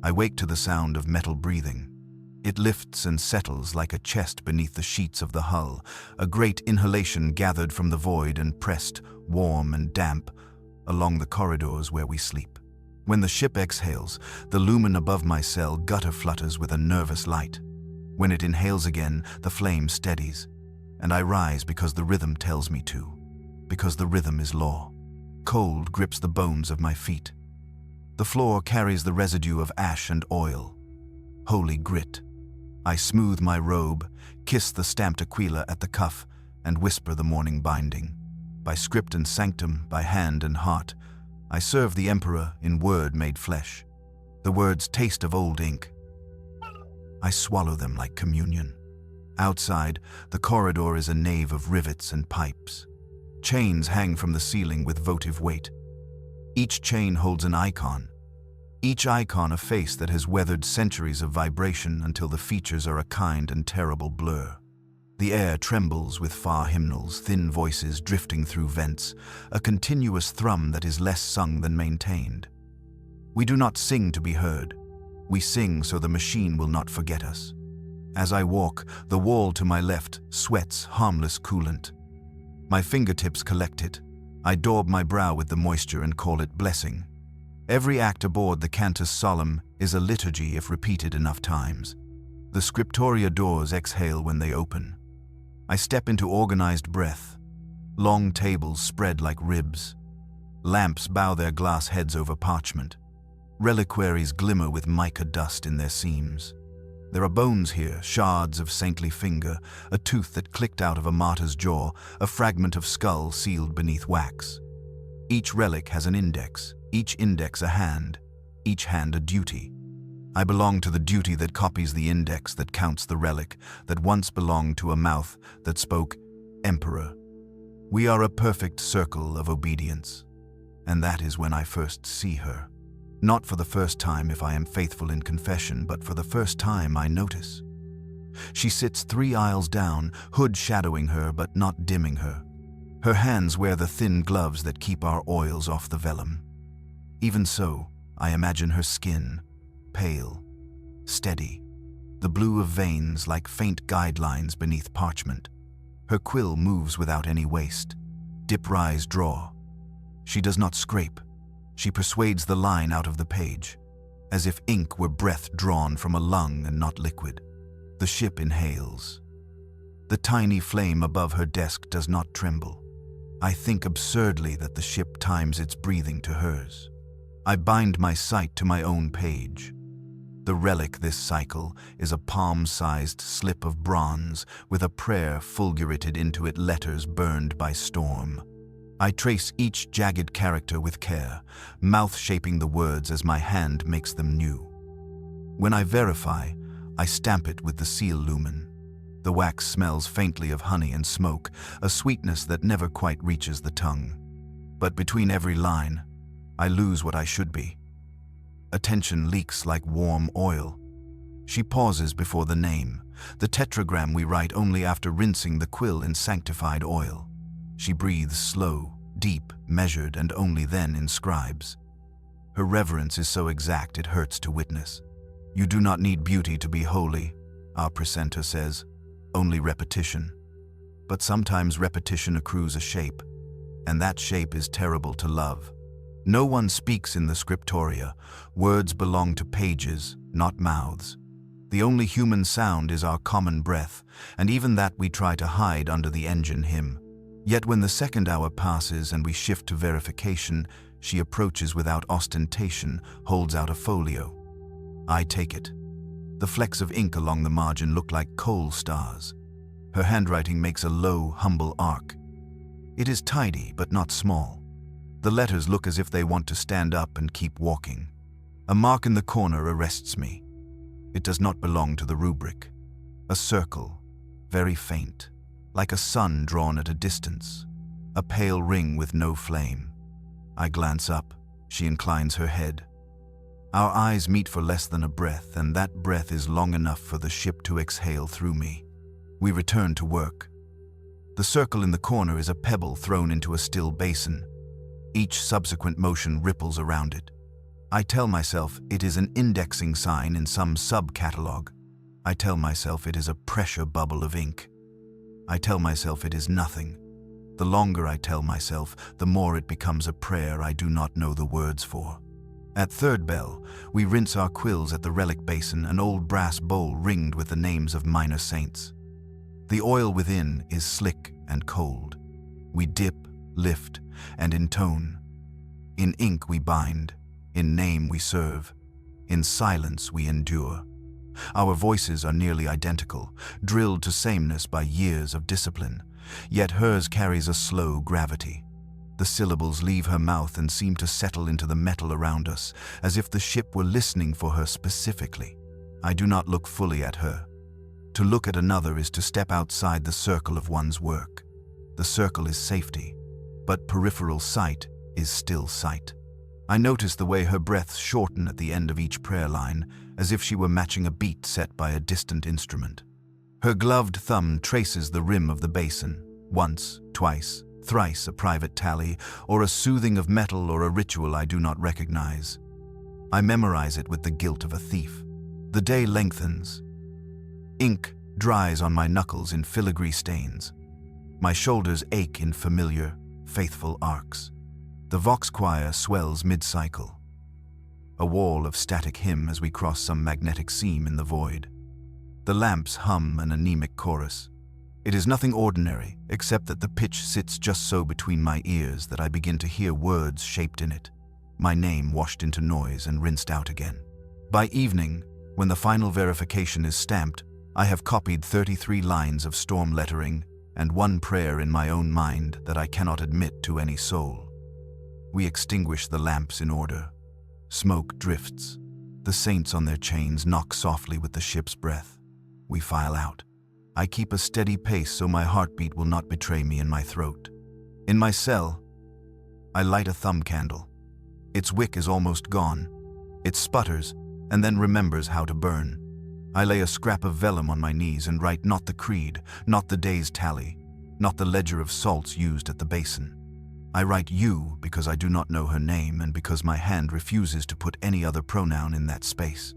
I wake to the sound of metal breathing. It lifts and settles like a chest beneath the sheets of the hull, a great inhalation gathered from the void and pressed, warm and damp, along the corridors where we sleep. When the ship exhales, the lumen above my cell gutter-flutters with a nervous light. When it inhales again, the flame steadies, and I rise because the rhythm tells me to, because the rhythm is law. Cold grips the bones of my feet. The floor carries the residue of ash and oil. Holy grit. I smooth my robe, kiss the stamped aquila at the cuff, and whisper the morning binding. By script and sanctum, by hand and heart, I serve the Emperor in word made flesh. The words taste of old ink. I swallow them like communion. Outside, the corridor is a nave of rivets and pipes. Chains hang from the ceiling with votive weight. Each chain holds an icon. Each icon a face that has weathered centuries of vibration until the features are a kind and terrible blur. The air trembles with far hymnals, thin voices drifting through vents, a continuous thrum that is less sung than maintained. We do not sing to be heard. We sing so the machine will not forget us. As I walk, the wall to my left sweats harmless coolant. My fingertips collect it. I daub my brow with the moisture and call it blessing. Every act aboard the Cantus Solemn is a liturgy if repeated enough times. The scriptoria doors exhale when they open. I step into organized breath. Long tables spread like ribs. Lamps bow their glass heads over parchment. Reliquaries glimmer with mica dust in their seams. There are bones here, shards of saintly finger, a tooth that clicked out of a martyr's jaw, a fragment of skull sealed beneath wax. Each relic has an index, each index a hand, each hand a duty. I belong to the duty that copies the index, that counts the relic, that once belonged to a mouth that spoke, Emperor. We are a perfect circle of obedience. And that is when I first see her. Not for the first time if I am faithful in confession, but for the first time I notice. She sits 3 aisles down, hood shadowing her but not dimming her. Her hands wear the thin gloves that keep our oils off the vellum. Even so, I imagine her skin, pale, steady, the blue of veins like faint guidelines beneath parchment. Her quill moves without any waste. Dip, rise, draw. She does not scrape. She persuades the line out of the page, as if ink were breath drawn from a lung and not liquid. The ship inhales. The tiny flame above her desk does not tremble. I think absurdly that the ship times its breathing to hers. I bind my sight to my own page. The relic this cycle is a palm-sized slip of bronze with a prayer fulgurated into it, letters burned by storm. I trace each jagged character with care, mouth shaping the words as my hand makes them new. When I verify, I stamp it with the seal lumen. The wax smells faintly of honey and smoke, a sweetness that never quite reaches the tongue. But between every line, I lose what I should be. Attention leaks like warm oil. She pauses before the name, the tetragram we write only after rinsing the quill in sanctified oil. She breathes slow, deep, measured, and only then inscribes. Her reverence is so exact it hurts to witness. You do not need beauty to be holy, our precentor says, only repetition. But sometimes repetition accrues a shape, and that shape is terrible to love. No one speaks in the scriptoria. Words belong to pages, not mouths. The only human sound is our common breath, and even that we try to hide under the engine hymn. Yet when the second hour passes and we shift to verification, she approaches without ostentation, holds out a folio. I take it. The flecks of ink along the margin look like coal stars. Her handwriting makes a low, humble arc. It is tidy, but not small. The letters look as if they want to stand up and keep walking. A mark in the corner arrests me. It does not belong to the rubric. A circle, very faint, like a sun drawn at a distance. A pale ring with no flame. I glance up. She inclines her head. Our eyes meet for less than a breath, and that breath is long enough for the ship to exhale through me. We return to work. The circle in the corner is a pebble thrown into a still basin. Each subsequent motion ripples around it. I tell myself it is an indexing sign in some sub-catalog. I tell myself it is a pressure bubble of ink. I tell myself it is nothing. The longer I tell myself, the more it becomes a prayer I do not know the words for. At third bell, we rinse our quills at the relic basin, an old brass bowl ringed with the names of minor saints. The oil within is slick and cold. We dip, lift, and intone. In ink we bind, in name we serve, in silence we endure. Our voices are nearly identical, drilled to sameness by years of discipline, yet hers carries a slow gravity. The syllables leave her mouth and seem to settle into the metal around us, as if the ship were listening for her specifically. I do not look fully at her. To look at another is to step outside the circle of one's work. The circle is safety, but peripheral sight is still sight. I notice the way her breaths shorten at the end of each prayer line, as if she were matching a beat set by a distant instrument. Her gloved thumb traces the rim of the basin, once, twice, thrice a private tally, or a soothing of metal or a ritual I do not recognize. I memorize it with the guilt of a thief. The day lengthens. Ink dries on my knuckles in filigree stains. My shoulders ache in familiar, faithful arcs. The vox choir swells mid-cycle. A wall of static hymn as we cross some magnetic seam in the void. The lamps hum an anemic chorus. It is nothing ordinary, except that the pitch sits just so between my ears that I begin to hear words shaped in it, my name washed into noise and rinsed out again. By evening, when the final verification is stamped, I have copied 33 lines of storm lettering and one prayer in my own mind that I cannot admit to any soul. We extinguish the lamps in order. Smoke drifts. The saints on their chains knock softly with the ship's breath. We file out. I keep a steady pace so my heartbeat will not betray me in my throat. In my cell, I light a thumb candle. Its wick is almost gone. It sputters and then remembers how to burn. I lay a scrap of vellum on my knees and write not the creed, not the day's tally, not the ledger of salts used at the basin. I write you because I do not know her name and because my hand refuses to put any other pronoun in that space.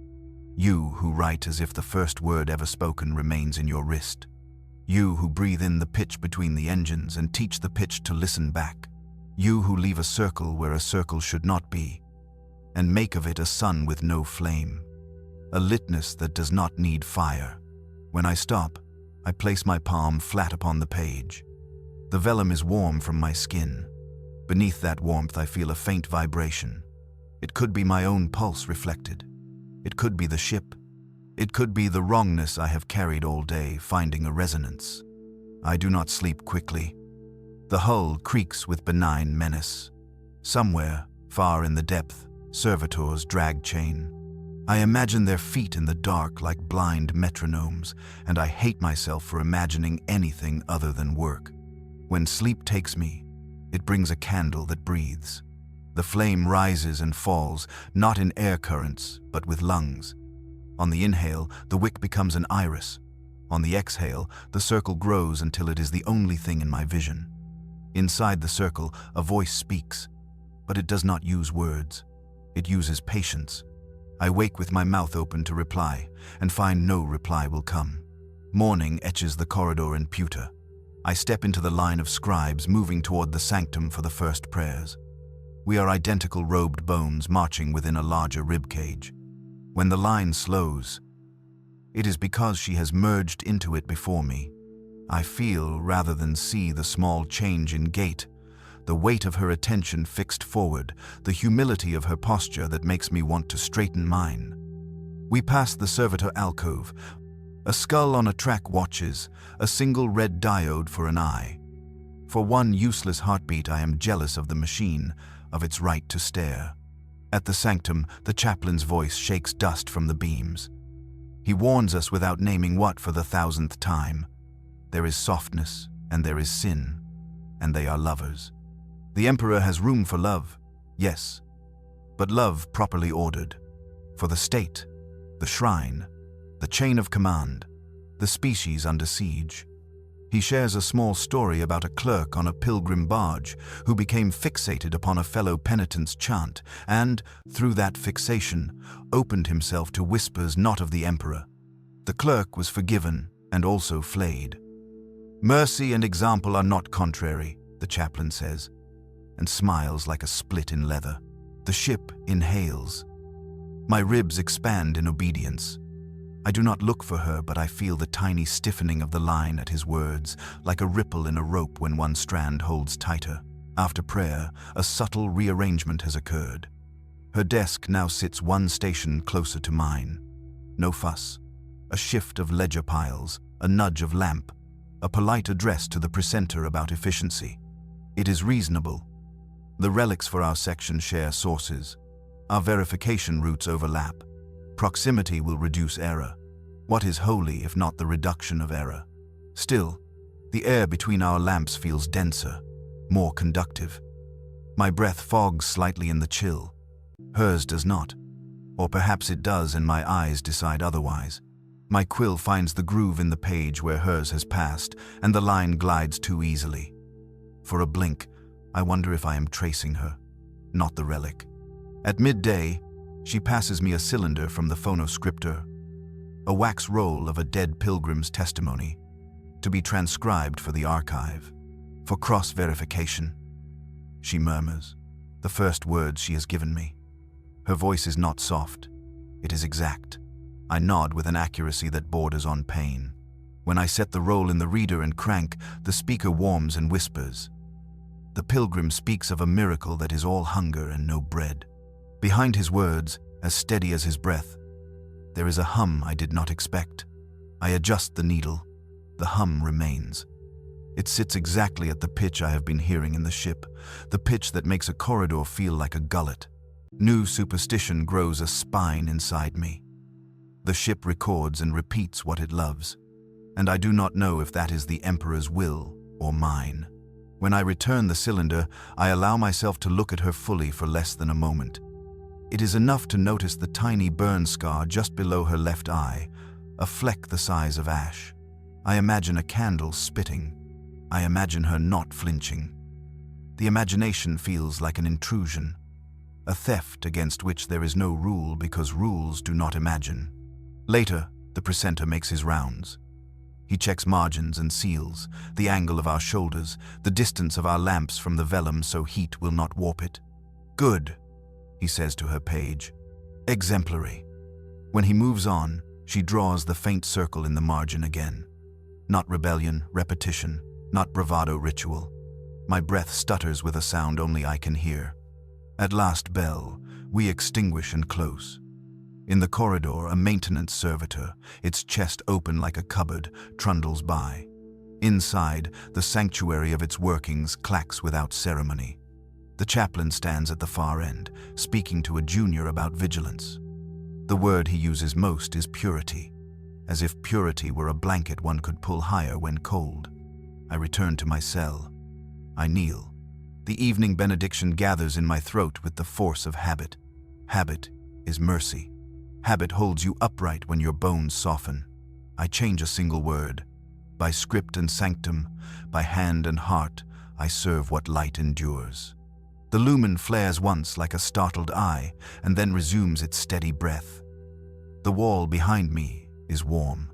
You who write as if the first word ever spoken remains in your wrist. You who breathe in the pitch between the engines and teach the pitch to listen back. You who leave a circle where a circle should not be, and make of it a sun with no flame. A litness that does not need fire. When I stop, I place my palm flat upon the page. The vellum is warm from my skin. Beneath that warmth I feel a faint vibration. It could be my own pulse reflected. It could be the ship. It could be the wrongness I have carried all day, finding a resonance. I do not sleep quickly. The hull creaks with benign menace. Somewhere, far in the depth, servitors drag chain. I imagine their feet in the dark like blind metronomes, and I hate myself for imagining anything other than work. When sleep takes me, it brings a candle that breathes. The flame rises and falls, not in air currents, but with lungs. On the inhale, the wick becomes an iris. On the exhale, the circle grows until it is the only thing in my vision. Inside the circle, a voice speaks, but it does not use words. It uses patience. I wake with my mouth open to reply, and find no reply will come. Morning etches the corridor in pewter. I step into the line of scribes moving toward the sanctum for the first prayers. We are identical robed bones marching within a larger ribcage. When the line slows, it is because she has merged into it before me. I feel, rather than see, the small change in gait, the weight of her attention fixed forward, the humility of her posture that makes me want to straighten mine. We pass the servitor alcove. A skull on a track watches, a single red diode for an eye. For one useless heartbeat I am jealous of the machine, of its right to stare. At the sanctum, the chaplain's voice shakes dust from the beams. He warns us without naming what for the 1000th time. There is softness, and there is sin, and they are lovers. The emperor has room for love, yes, but love properly ordered. For the state, the shrine, the chain of command, the species under siege. He shares a small story about a clerk on a pilgrim barge who became fixated upon a fellow penitent's chant and, through that fixation, opened himself to whispers not of the emperor. The clerk was forgiven and also flayed. "Mercy and example are not contrary," the chaplain says, and smiles like a split in leather. The ship inhales. My ribs expand in obedience. I do not look for her, but I feel the tiny stiffening of the line at his words, like a ripple in a rope when one strand holds tighter. After prayer, a subtle rearrangement has occurred. Her desk now sits one station closer to mine. No fuss. A shift of ledger piles, a nudge of lamp, a polite address to the precentor about efficiency. It is reasonable. The relics for our section share sources. Our verification routes overlap. Proximity will reduce error. What is holy if not the reduction of error? Still, the air between our lamps feels denser, more conductive. My breath fogs slightly in the chill. Hers does not. Or perhaps it does and my eyes decide otherwise. My quill finds the groove in the page where hers has passed, and the line glides too easily. For a blink, I wonder if I am tracing her, not the relic. At midday, she passes me a cylinder from the phonoscriptor, a wax roll of a dead pilgrim's testimony, to be transcribed for the archive, for cross-verification. She murmurs, the first words she has given me. Her voice is not soft, it is exact. I nod with an accuracy that borders on pain. When I set the roll in the reader and crank, the speaker warms and whispers. The pilgrim speaks of a miracle that is all hunger and no bread. Behind his words, as steady as his breath, there is a hum I did not expect. I adjust the needle. The hum remains. It sits exactly at the pitch I have been hearing in the ship, the pitch that makes a corridor feel like a gullet. New superstition grows a spine inside me. The ship records and repeats what it loves, and I do not know if that is the Emperor's will or mine. When I return the cylinder, I allow myself to look at her fully for less than a moment. It is enough to notice the tiny burn scar just below her left eye, a fleck the size of ash. I imagine a candle spitting. I imagine her not flinching. The imagination feels like an intrusion, a theft against which there is no rule because rules do not imagine. Later, the precentor makes his rounds. He checks margins and seals, the angle of our shoulders, the distance of our lamps from the vellum so heat will not warp it. "Good," he says to her page. "Exemplary." When he moves on, she draws the faint circle in the margin again. Not rebellion, repetition, not bravado ritual. My breath stutters with a sound only I can hear. At last bell, we extinguish and close. In the corridor, a maintenance servitor, its chest open like a cupboard, trundles by. Inside, the sanctuary of its workings clacks without ceremony. The chaplain stands at the far end, speaking to a junior about vigilance. The word he uses most is purity, as if purity were a blanket one could pull higher when cold. I return to my cell. I kneel. The evening benediction gathers in my throat with the force of habit. Habit is mercy. Habit holds you upright when your bones soften. I change a single word. By script and sanctum, by hand and heart, I serve what light endures. The lumen flares once like a startled eye, and then resumes its steady breath. The wall behind me is warm.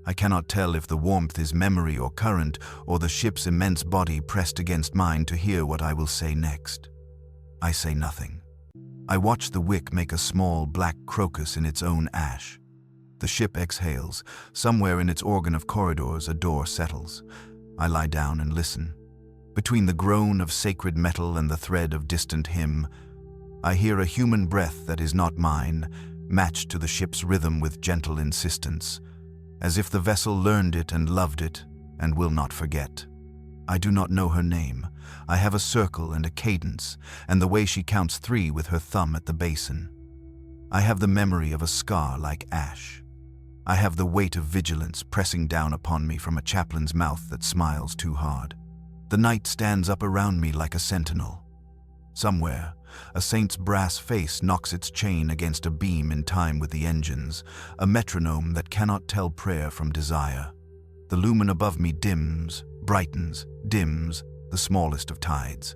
I cannot tell if the warmth is memory or current, or the ship's immense body pressed against mine to hear what I will say next. I say nothing. I watch the wick make a small black crocus in its own ash. The ship exhales. Somewhere in its organ of corridors, a door settles. I lie down and listen. Between the groan of sacred metal and the thread of distant hymn, I hear a human breath that is not mine, matched to the ship's rhythm with gentle insistence, as if the vessel learned it and loved it and will not forget. I do not know her name. I have a circle and a cadence, and the way she counts 3 with her thumb at the basin. I have the memory of a scar like ash. I have the weight of vigilance pressing down upon me from a chaplain's mouth that smiles too hard. The night stands up around me like a sentinel. Somewhere, a saint's brass face knocks its chain against a beam in time with the engines, a metronome that cannot tell prayer from desire. The lumen above me dims, brightens, dims, the smallest of tides.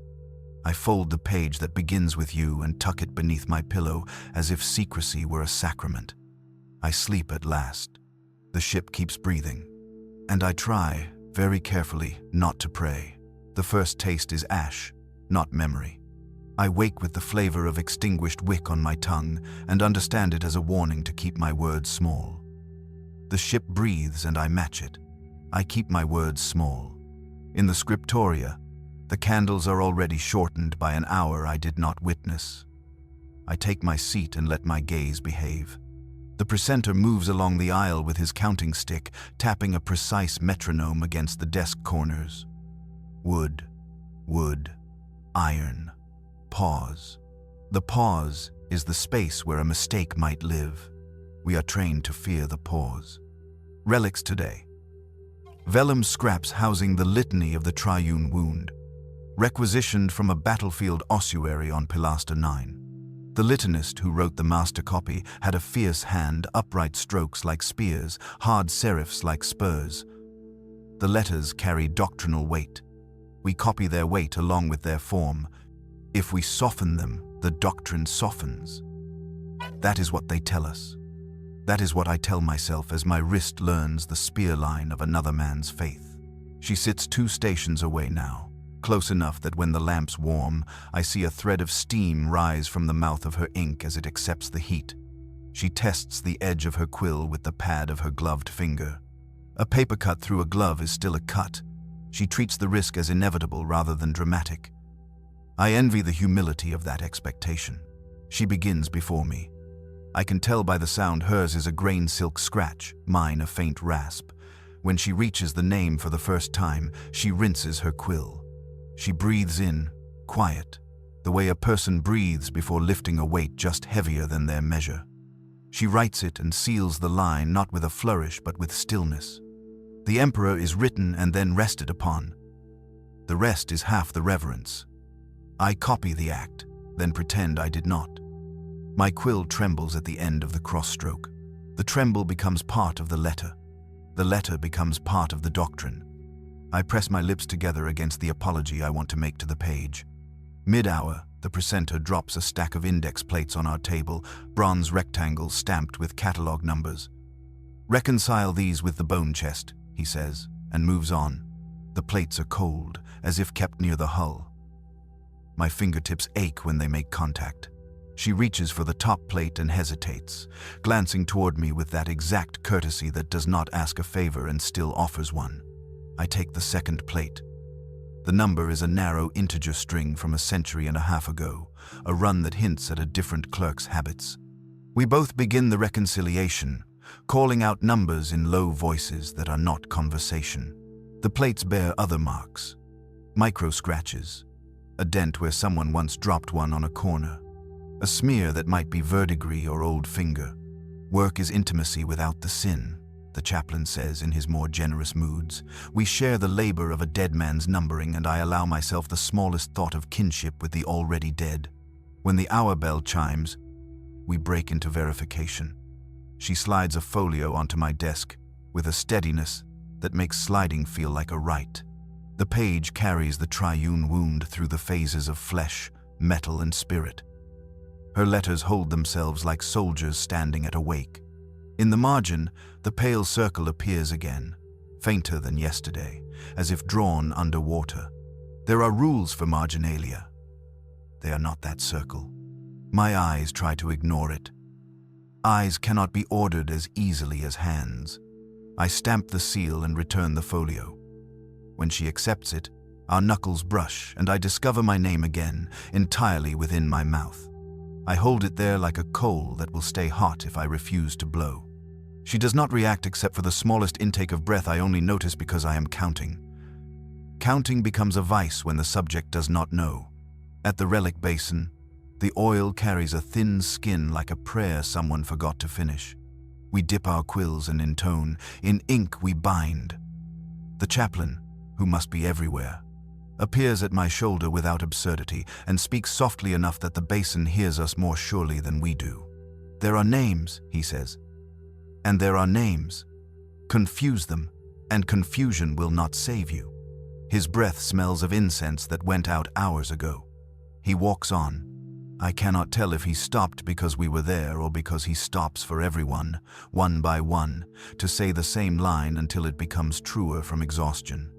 I fold the page that begins with you and tuck it beneath my pillow as if secrecy were a sacrament. I sleep at last. The ship keeps breathing. And I try, very carefully, not to pray. The first taste is ash, not memory. I wake with the flavor of extinguished wick on my tongue and understand it as a warning to keep my words small. The ship breathes and I match it. I keep my words small. In the scriptoria, the candles are already shortened by an hour I did not witness. I take my seat and let my gaze behave. The precentor moves along the aisle with his counting stick, tapping a precise metronome against the desk corners. Wood, wood, iron, pause. The pause is the space where a mistake might live. We are trained to fear the pause. Relics today. Vellum scraps housing the litany of the triune wound, requisitioned from a battlefield ossuary on Pilaster 9. The litanist who wrote the master copy had a fierce hand, upright strokes like spears, hard serifs like spurs. The letters carry doctrinal weight. We copy their weight along with their form. If we soften them, the doctrine softens. That is what they tell us. That is what I tell myself as my wrist learns the spear line of another man's faith. She sits 2 stations away now, close enough that when the lamps warm, I see a thread of steam rise from the mouth of her ink as it accepts the heat. She tests the edge of her quill with the pad of her gloved finger. A paper cut through a glove is still a cut. She treats the risk as inevitable rather than dramatic. I envy the humility of that expectation. She begins before me. I can tell by the sound hers is a grain silk scratch, mine a faint rasp. When she reaches the name for the first time, she rinses her quill. She breathes in, quiet, the way a person breathes before lifting a weight just heavier than their measure. She writes it and seals the line not with a flourish but with stillness. The emperor is written and then rested upon. The rest is half the reverence. I copy the act, then pretend I did not. My quill trembles at the end of the cross-stroke. The tremble becomes part of the letter. The letter becomes part of the doctrine. I press my lips together against the apology I want to make to the page. Mid-hour, the precentor drops a stack of index plates on our table, bronze rectangles stamped with catalog numbers. Reconcile these with the bone chest, he says, and moves on. The plates are cold, as if kept near the hull. My fingertips ache when they make contact. She reaches for the top plate and hesitates, glancing toward me with that exact courtesy that does not ask a favor and still offers one. I take the second plate. The number is a narrow integer string from a century and a half ago, a run that hints at a different clerk's habits. We both begin the reconciliation, calling out numbers in low voices that are not conversation. The plates bear other marks, micro scratches, a dent where someone once dropped one on a corner, a smear that might be verdigris or old finger. Work is intimacy without the sin, the chaplain says in his more generous moods. We share the labor of a dead man's numbering, and I allow myself the smallest thought of kinship with the already dead. When the hour bell chimes, we break into verification. She slides a folio onto my desk with a steadiness that makes sliding feel like a rite. The page carries the triune wound through the phases of flesh, metal, and spirit. Her letters hold themselves like soldiers standing at a wake. In the margin, the pale circle appears again, fainter than yesterday, as if drawn underwater. There are rules for marginalia. They are not that circle. My eyes try to ignore it. Eyes cannot be ordered as easily as hands. I stamp the seal and return the folio. When she accepts it, our knuckles brush, and I discover my name again, entirely within my mouth. I hold it there like a coal that will stay hot if I refuse to blow. She does not react except for the smallest intake of breath I only notice because I am counting. Counting becomes a vice when the subject does not know. At the relic basin, the oil carries a thin skin like a prayer someone forgot to finish. We dip our quills and intone. In ink we bind. The chaplain, who must be everywhere, appears at my shoulder without absurdity and speaks softly enough that the basin hears us more surely than we do. There are names, he says. And there are names. Confuse them. And confusion will not save you. His breath smells of incense that went out hours ago. He walks on. I cannot tell if he stopped because we were there or because he stops for everyone, one by one, to say the same line until it becomes truer from exhaustion.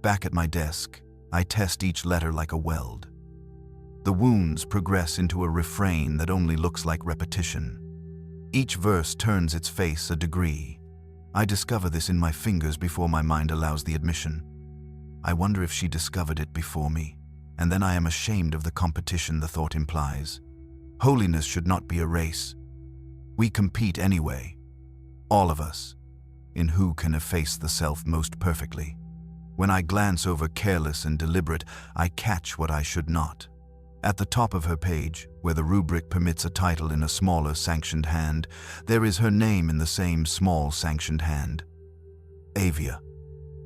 Back at my desk, I test each letter like a weld. The wounds progress into a refrain that only looks like repetition. Each verse turns its face a degree. I discover this in my fingers before my mind allows the admission. I wonder if she discovered it before me, and then I am ashamed of the competition the thought implies. Holiness should not be a race. We compete anyway, all of us, in who can efface the self most perfectly. When I glance over careless and deliberate, I catch what I should not. At the top of her page, where the rubric permits a title in a smaller sanctioned hand, there is her name in the same small sanctioned hand. Avia.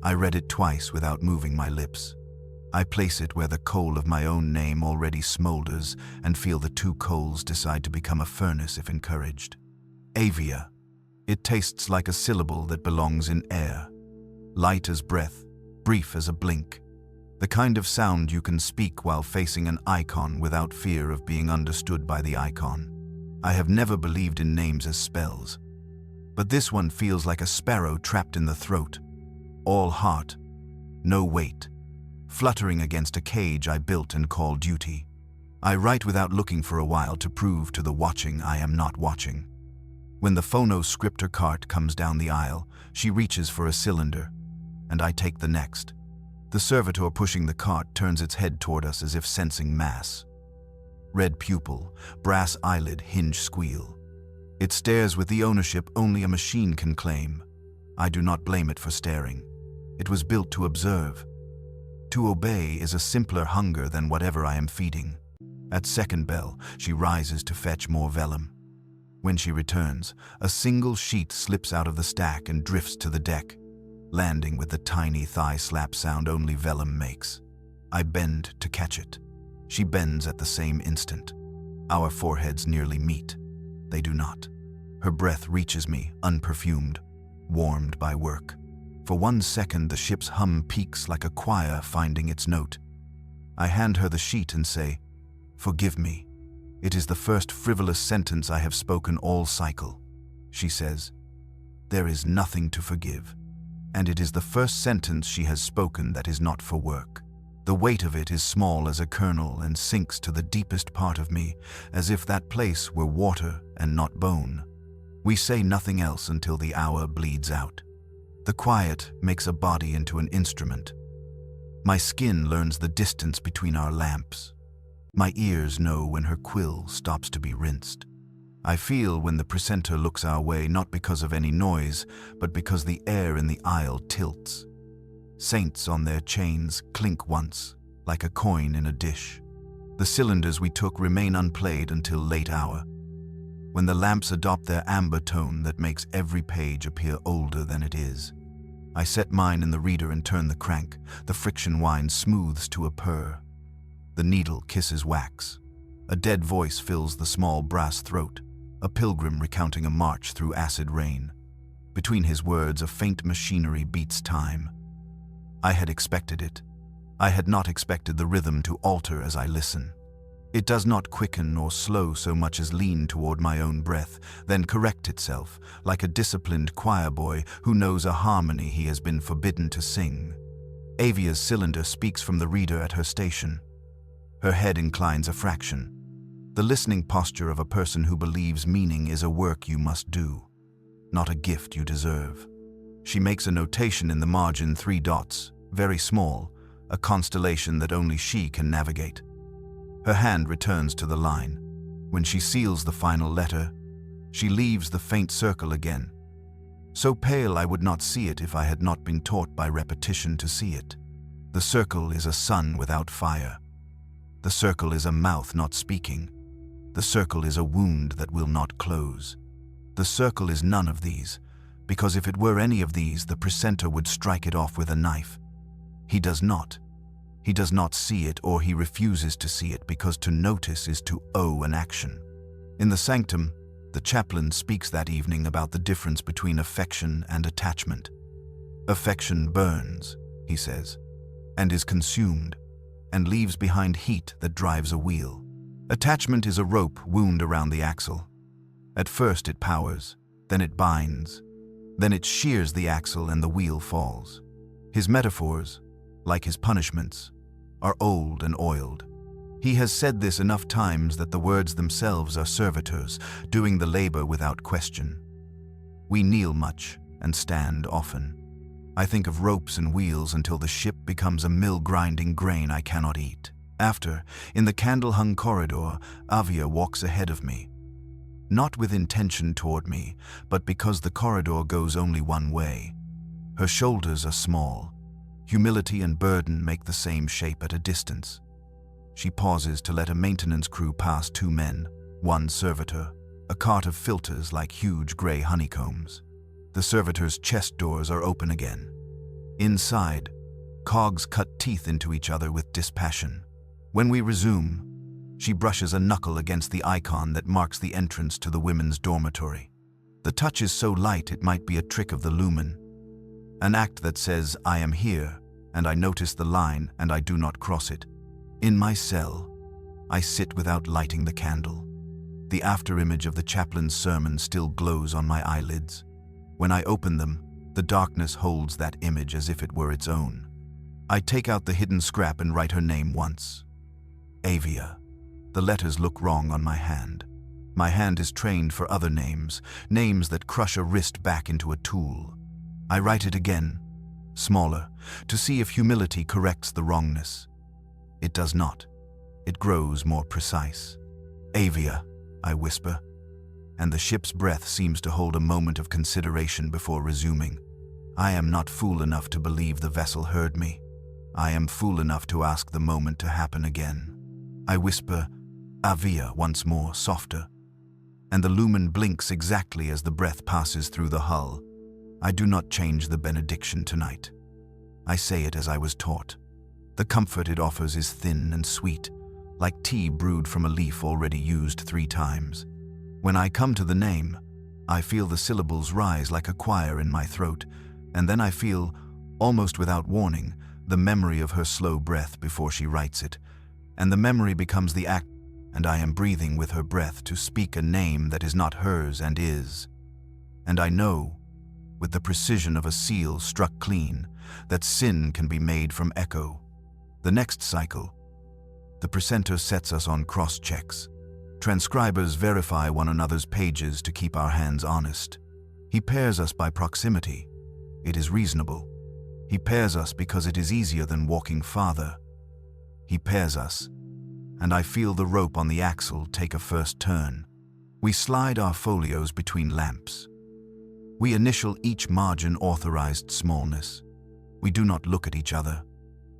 I read it twice without moving my lips. I place it where the coal of my own name already smolders and feel the two coals decide to become a furnace if encouraged. Avia. It tastes like a syllable that belongs in air. Light as breath, brief as a blink. The kind of sound you can speak while facing an icon without fear of being understood by the icon. I have never believed in names as spells. But this one feels like a sparrow trapped in the throat. All heart, no weight, fluttering against a cage I built and call duty. I write without looking for a while to prove to the watching I am not watching. When the phono-scriptor cart comes down the aisle, she reaches for a cylinder, and I take the next. The servitor pushing the cart turns its head toward us as if sensing mass. Red pupil, brass eyelid, hinge squeal. It stares with the ownership only a machine can claim. I do not blame it for staring. It was built to observe. To obey is a simpler hunger than whatever I am feeding. At second bell, she rises to fetch more vellum. When she returns, a single sheet slips out of the stack and drifts to the deck, landing with the tiny thigh slap sound only vellum makes. I bend to catch it. She bends at the same instant. Our foreheads nearly meet. They do not. Her breath reaches me, unperfumed, warmed by work. For 1 second, the ship's hum peaks like a choir finding its note. I hand her the sheet and say, "Forgive me. It is the first frivolous sentence I have spoken all cycle." She says, "There is nothing to forgive." And it is the first sentence she has spoken that is not for work. The weight of it is small as a kernel and sinks to the deepest part of me, as if that place were water and not bone. We say nothing else until the hour bleeds out. The quiet makes a body into an instrument. My skin learns the distance between our lamps. My ears know when her quill stops to be rinsed. I feel when the precentor looks our way, not because of any noise, but because the air in the aisle tilts. Saints on their chains clink once, like a coin in a dish. The cylinders we took remain unplayed until late hour, when the lamps adopt their amber tone that makes every page appear older than it is. I set mine in the reader and turn the crank. The friction whine smooths to a purr. The needle kisses wax. A dead voice fills the small brass throat, a pilgrim recounting a march through acid rain. Between his words, a faint machinery beats time. I had expected it. I had not expected the rhythm to alter as I listen. It does not quicken or slow so much as lean toward my own breath, then correct itself, like a disciplined choir boy who knows a harmony he has been forbidden to sing. Avia's cylinder speaks from the reader at her station. Her head inclines a fraction. The listening posture of a person who believes meaning is a work you must do, not a gift you deserve. She makes a notation in the margin, 3 dots, very small, a constellation that only she can navigate. Her hand returns to the line. When she seals the final letter, she leaves the faint circle again. So pale I would not see it if I had not been taught by repetition to see it. The circle is a sun without fire. The circle is a mouth not speaking. The circle is a wound that will not close. The circle is none of these, because if it were any of these, the precentor would strike it off with a knife. He does not. He does not see it, or he refuses to see it, because to notice is to owe an action. In the sanctum, the chaplain speaks that evening about the difference between affection and attachment. Affection burns, he says, and is consumed, and leaves behind heat that drives a wheel. Attachment is a rope wound around the axle. At first it powers, then it binds, then it shears the axle and the wheel falls. His metaphors, like his punishments, are old and oiled. He has said this enough times that the words themselves are servitors, doing the labor without question. We kneel much and stand often. I think of ropes and wheels until the ship becomes a mill grinding grain I cannot eat. After, in the candle-hung corridor, Avia walks ahead of me. Not with intention toward me, but because the corridor goes only one way. Her shoulders are small. Humility and burden make the same shape at a distance. She pauses to let a maintenance crew pass 2 men, 1 servitor, a cart of filters like huge gray honeycombs. The servitor's chest doors are open again. Inside, cogs cut teeth into each other with dispassion. When we resume, she brushes a knuckle against the icon that marks the entrance to the women's dormitory. The touch is so light it might be a trick of the lumen, an act that says, "I am here, and I notice the line, and I do not cross it." In my cell, I sit without lighting the candle. The afterimage of the chaplain's sermon still glows on my eyelids. When I open them, the darkness holds that image as if it were its own. I take out the hidden scrap and write her name once. Avia. The letters look wrong on my hand. My hand is trained for other names, names that crush a wrist back into a tool. I write it again, smaller, to see if humility corrects the wrongness. It does not. It grows more precise. Avia, I whisper, and the ship's breath seems to hold a moment of consideration before resuming. I am not fool enough to believe the vessel heard me. I am fool enough to ask the moment to happen again. I whisper, Avia, once more, softer, and the lumen blinks exactly as the breath passes through the hull. I do not change the benediction tonight. I say it as I was taught. The comfort it offers is thin and sweet, like tea brewed from a leaf already used 3 times. When I come to the name, I feel the syllables rise like a choir in my throat, and then I feel, almost without warning, the memory of her slow breath before she writes it, and the memory becomes the act, and I am breathing with her breath to speak a name that is not hers and is. And I know, with the precision of a seal struck clean, that sin can be made from echo. The next cycle, the precentor sets us on cross-checks. Transcribers verify one another's pages to keep our hands honest. He pairs us by proximity. It is reasonable. He pairs us because it is easier than walking farther. He pairs us, and I feel the rope on the axle take a first turn. We slide our folios between lamps. We initial each margin authorized smallness. We do not look at each other.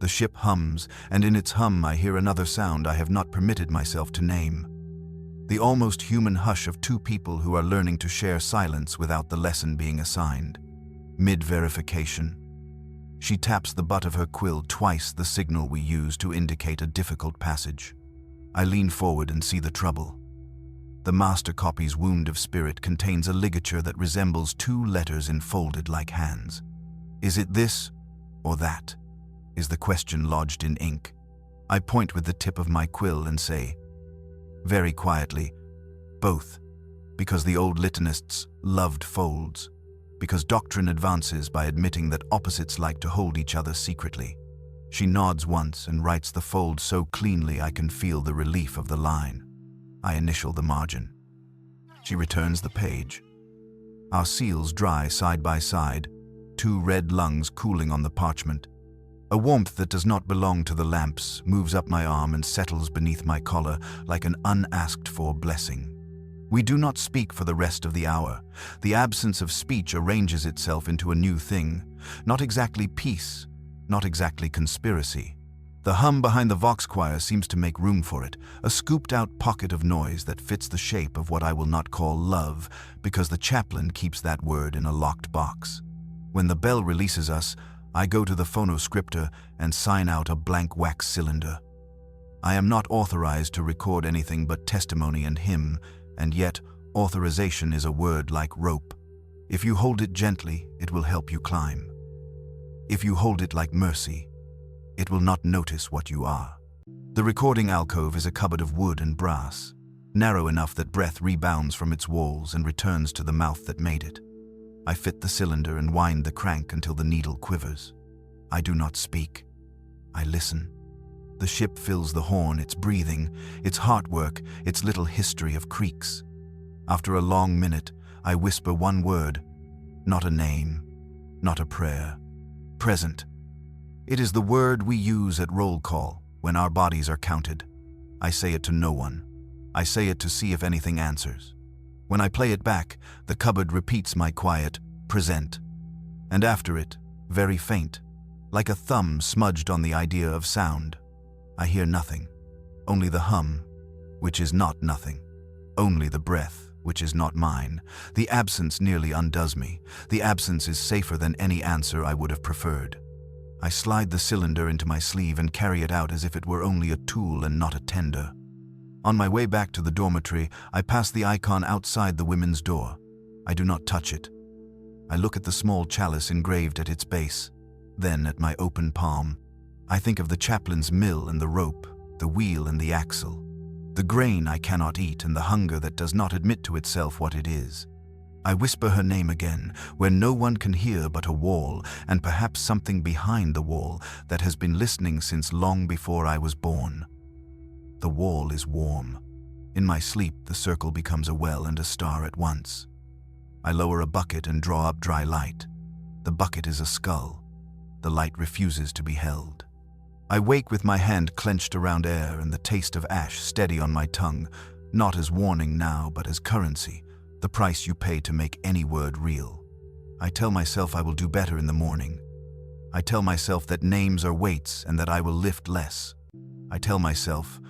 The ship hums, and in its hum I hear another sound I have not permitted myself to name. The almost human hush of 2 people who are learning to share silence without the lesson being assigned. Mid-verification. She taps the butt of her quill twice the signal we use to indicate a difficult passage. I lean forward and see the trouble. The master copy's wound of spirit contains a ligature that resembles 2 letters enfolded like hands. Is it this or that? Is the question lodged in ink. I point with the tip of my quill and say, very quietly, both, because the old litanists loved folds, because doctrine advances by admitting that opposites like to hold each other secretly. She nods once and writes the fold so cleanly I can feel the relief of the line. I initial the margin. She returns the page. Our seals dry side by side, 2 red lungs cooling on the parchment. A warmth that does not belong to the lamps moves up my arm and settles beneath my collar like an unasked-for blessing. We do not speak for the rest of the hour. The absence of speech arranges itself into a new thing, not exactly peace, not exactly conspiracy. The hum behind the vox choir seems to make room for it, a scooped-out pocket of noise that fits the shape of what I will not call love, because the chaplain keeps that word in a locked box. When the bell releases us, I go to the phonoscriptor and sign out a blank wax cylinder. I am not authorized to record anything but testimony and hymn, and yet authorization is a word like rope. If you hold it gently, it will help you climb. If you hold it like mercy, it will not notice what you are. The recording alcove is a cupboard of wood and brass, narrow enough that breath rebounds from its walls and returns to the mouth that made it. I fit the cylinder and wind the crank until the needle quivers. I do not speak. I listen. The ship fills the horn, its breathing, its heartwork, its little history of creaks. After a long minute, I whisper one word, not a name, not a prayer. Present. It is the word we use at roll call when our bodies are counted. I say it to no one. I say it to see if anything answers. When I play it back, the cupboard repeats my quiet, present. And after it, very faint, like a thumb smudged on the idea of sound, I hear nothing. Only the hum, which is not nothing. Only the breath, which is not mine. The absence nearly undoes me. The absence is safer than any answer I would have preferred. I slide the cylinder into my sleeve and carry it out as if it were only a tool and not a tender. On my way back to the dormitory, I pass the icon outside the women's door. I do not touch it. I look at the small chalice engraved at its base, then at my open palm. I think of the chaplain's mill and the rope, the wheel and the axle, the grain I cannot eat and the hunger that does not admit to itself what it is. I whisper her name again, where no one can hear but a wall, and perhaps something behind the wall that has been listening since long before I was born. The wall is warm. In my sleep, the circle becomes a well and a star at once. I lower a bucket and draw up dry light. The bucket is a skull. The light refuses to be held. I wake with my hand clenched around air and the taste of ash steady on my tongue, not as warning now, but as currency, the price you pay to make any word real. I tell myself I will do better in the morning. I tell myself that names are weights and that I will lift less. I tell myself,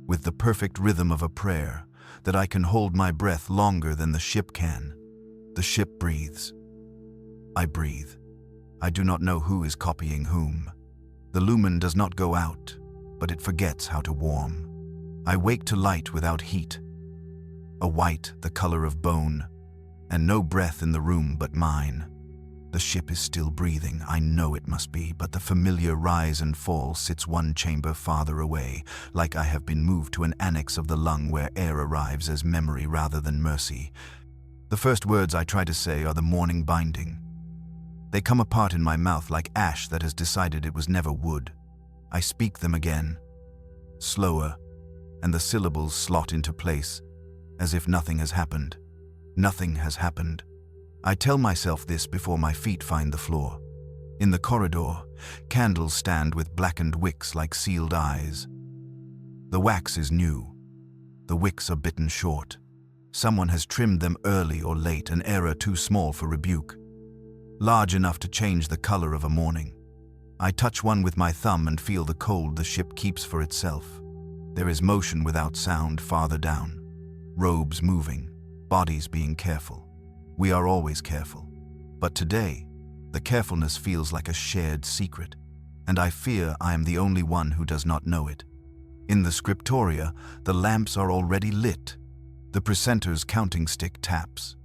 with the perfect rhythm of a prayer, that I can hold my breath longer than the ship can. The ship breathes. I breathe. I do not know who is copying whom. The lumen does not go out, but it forgets how to warm. I wake to light without heat. A white, the color of bone, and no breath in the room but mine. The ship is still breathing, I know it must be, but the familiar rise and fall sits one chamber farther away, like I have been moved to an annex of the lung where air arrives as memory rather than mercy. The first words I try to say are the morning binding. They come apart in my mouth like ash that has decided it was never wood. I speak them again, slower, and the syllables slot into place, as if nothing has happened. Nothing has happened. I tell myself this before my feet find the floor. In the corridor, candles stand with blackened wicks like sealed eyes. The wax is new. The wicks are bitten short. Someone has trimmed them early or late, an error too small for rebuke, large enough to change the color of a morning. I touch one with my thumb and feel the cold the ship keeps for itself. There is motion without sound farther down. Robes moving, bodies being careful. We are always careful. But today, the carefulness feels like a shared secret, and I fear I am the only one who does not know it. In the scriptoria, the lamps are already lit. The precentor's counting stick taps.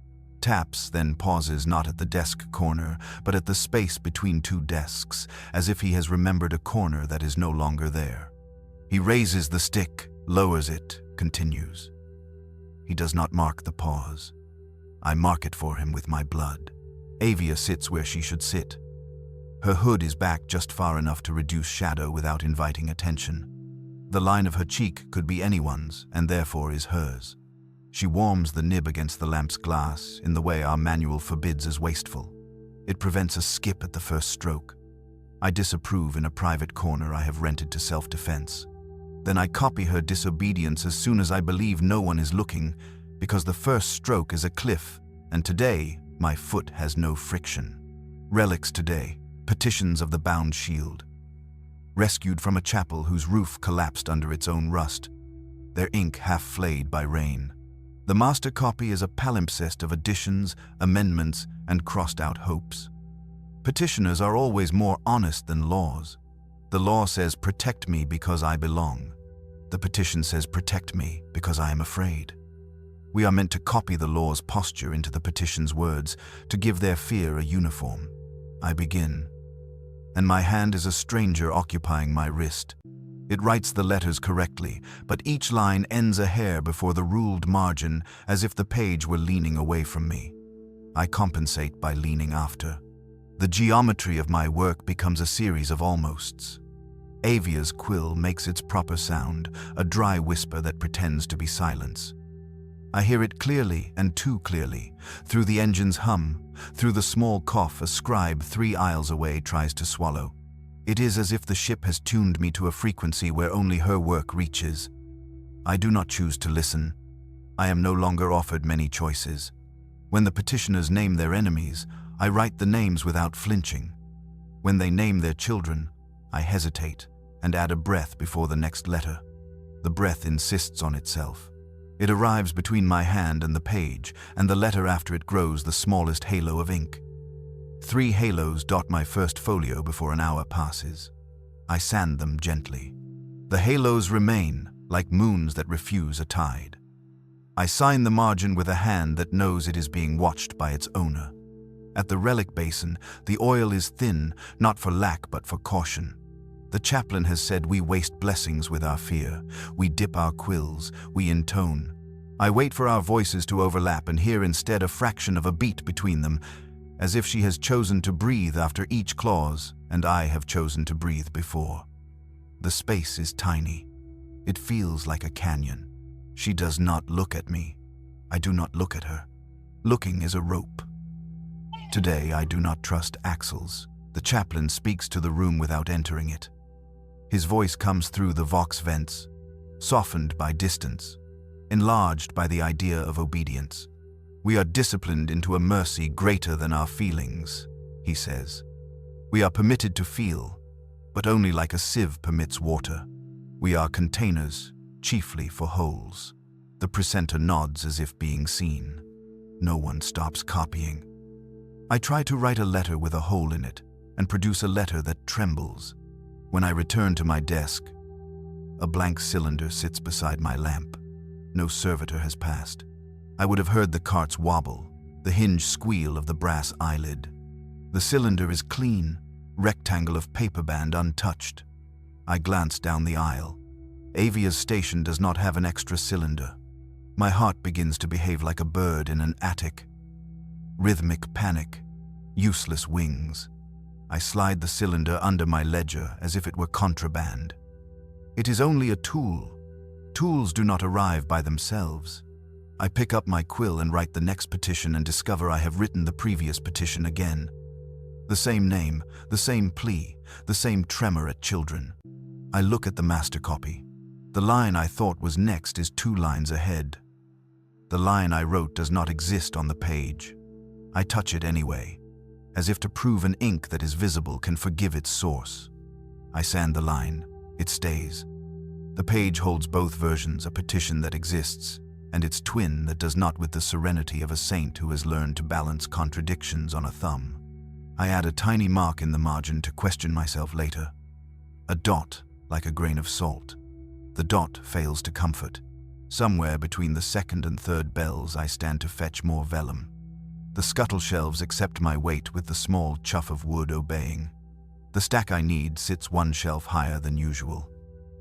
Taps, then pauses not at the desk corner, but at the space between two desks, as if he has remembered a corner that is no longer there. He raises the stick, lowers it, continues. He does not mark the pause. I mark it for him with my blood. Avia sits where she should sit. Her hood is back just far enough to reduce shadow without inviting attention. The line of her cheek could be anyone's, and therefore is hers. She warms the nib against the lamp's glass in the way our manual forbids as wasteful. It prevents a skip at the first stroke. I disapprove in a private corner I have rented to self-defense. Then I copy her disobedience as soon as I believe no one is looking, because the first stroke is a cliff, and today my foot has no friction. Relics today, petitions of the bound shield. Rescued from a chapel whose roof collapsed under its own rust, their ink half flayed by rain. The master copy is a palimpsest of additions, amendments, and crossed-out hopes. Petitioners are always more honest than laws. The law says, "Protect me because I belong." The petition says, "Protect me because I am afraid." We are meant to copy the law's posture into the petition's words, to give their fear a uniform. I begin. and my hand is a stranger occupying my wrist. It writes the letters correctly, but each line ends a hair before the ruled margin, as if the page were leaning away from me. I compensate by leaning after. The geometry of my work becomes a series of almosts. Avia's quill makes its proper sound, a dry whisper that pretends to be silence. I hear it clearly and too clearly, through the engine's hum, through the small cough a scribe 3 aisles away tries to swallow. It is as if the ship has tuned me to a frequency where only her work reaches. I do not choose to listen. I am no longer offered many choices. When the petitioners name their enemies, I write the names without flinching. When they name their children, I hesitate and add a breath before the next letter. The breath insists on itself. It arrives between my hand and the page, and the letter after it grows the smallest halo of ink. 3 halos dot my first folio before an hour passes. I sand them gently. The halos remain, like moons that refuse a tide. I sign the margin with a hand that knows it is being watched by its owner. At the relic basin, the oil is thin, not for lack but for caution. The chaplain has said we waste blessings with our fear. We dip our quills, we intone. I wait for our voices to overlap and hear instead a fraction of a beat between them, as if she has chosen to breathe after each clause, and I have chosen to breathe before. The space is tiny. It feels like a canyon. She does not look at me. I do not look at her. Looking is a rope. Today I do not trust axles. The chaplain speaks to the room without entering it. His voice comes through the vox vents, softened by distance, enlarged by the idea of obedience. We are disciplined into a mercy greater than our feelings, he says. We are permitted to feel, but only like a sieve permits water. We are containers, chiefly for holes. The precentor nods as if being seen. No one stops copying. I try to write a letter with a hole in it, and produce a letter that trembles. When I return to my desk, a blank cylinder sits beside my lamp. No servitor has passed. I would have heard the carts wobble, the hinge squeal of the brass eyelid. The cylinder is clean, rectangle of paper band untouched. I glance down the aisle. Avia's station does not have an extra cylinder. My heart begins to behave like a bird in an attic. Rhythmic panic, useless wings. I slide the cylinder under my ledger as if it were contraband. It is only a tool. Tools do not arrive by themselves. I pick up my quill and write the next petition and discover I have written the previous petition again. The same name, the same plea, the same tremor at children. I look at the master copy. The line I thought was next is 2 lines ahead. The line I wrote does not exist on the page. I touch it anyway, as if to prove an ink that is visible can forgive its source. I sand the line. It stays. The page holds both versions, a petition that exists, and its twin that does not, with the serenity of a saint who has learned to balance contradictions on a thumb. I add a tiny mark in the margin to question myself later. A dot, like a grain of salt. The dot fails to comfort. Somewhere between the 2nd and 3rd bells I stand to fetch more vellum. The scuttle shelves accept my weight with the small chuff of wood obeying. The stack I need sits 1 shelf higher than usual.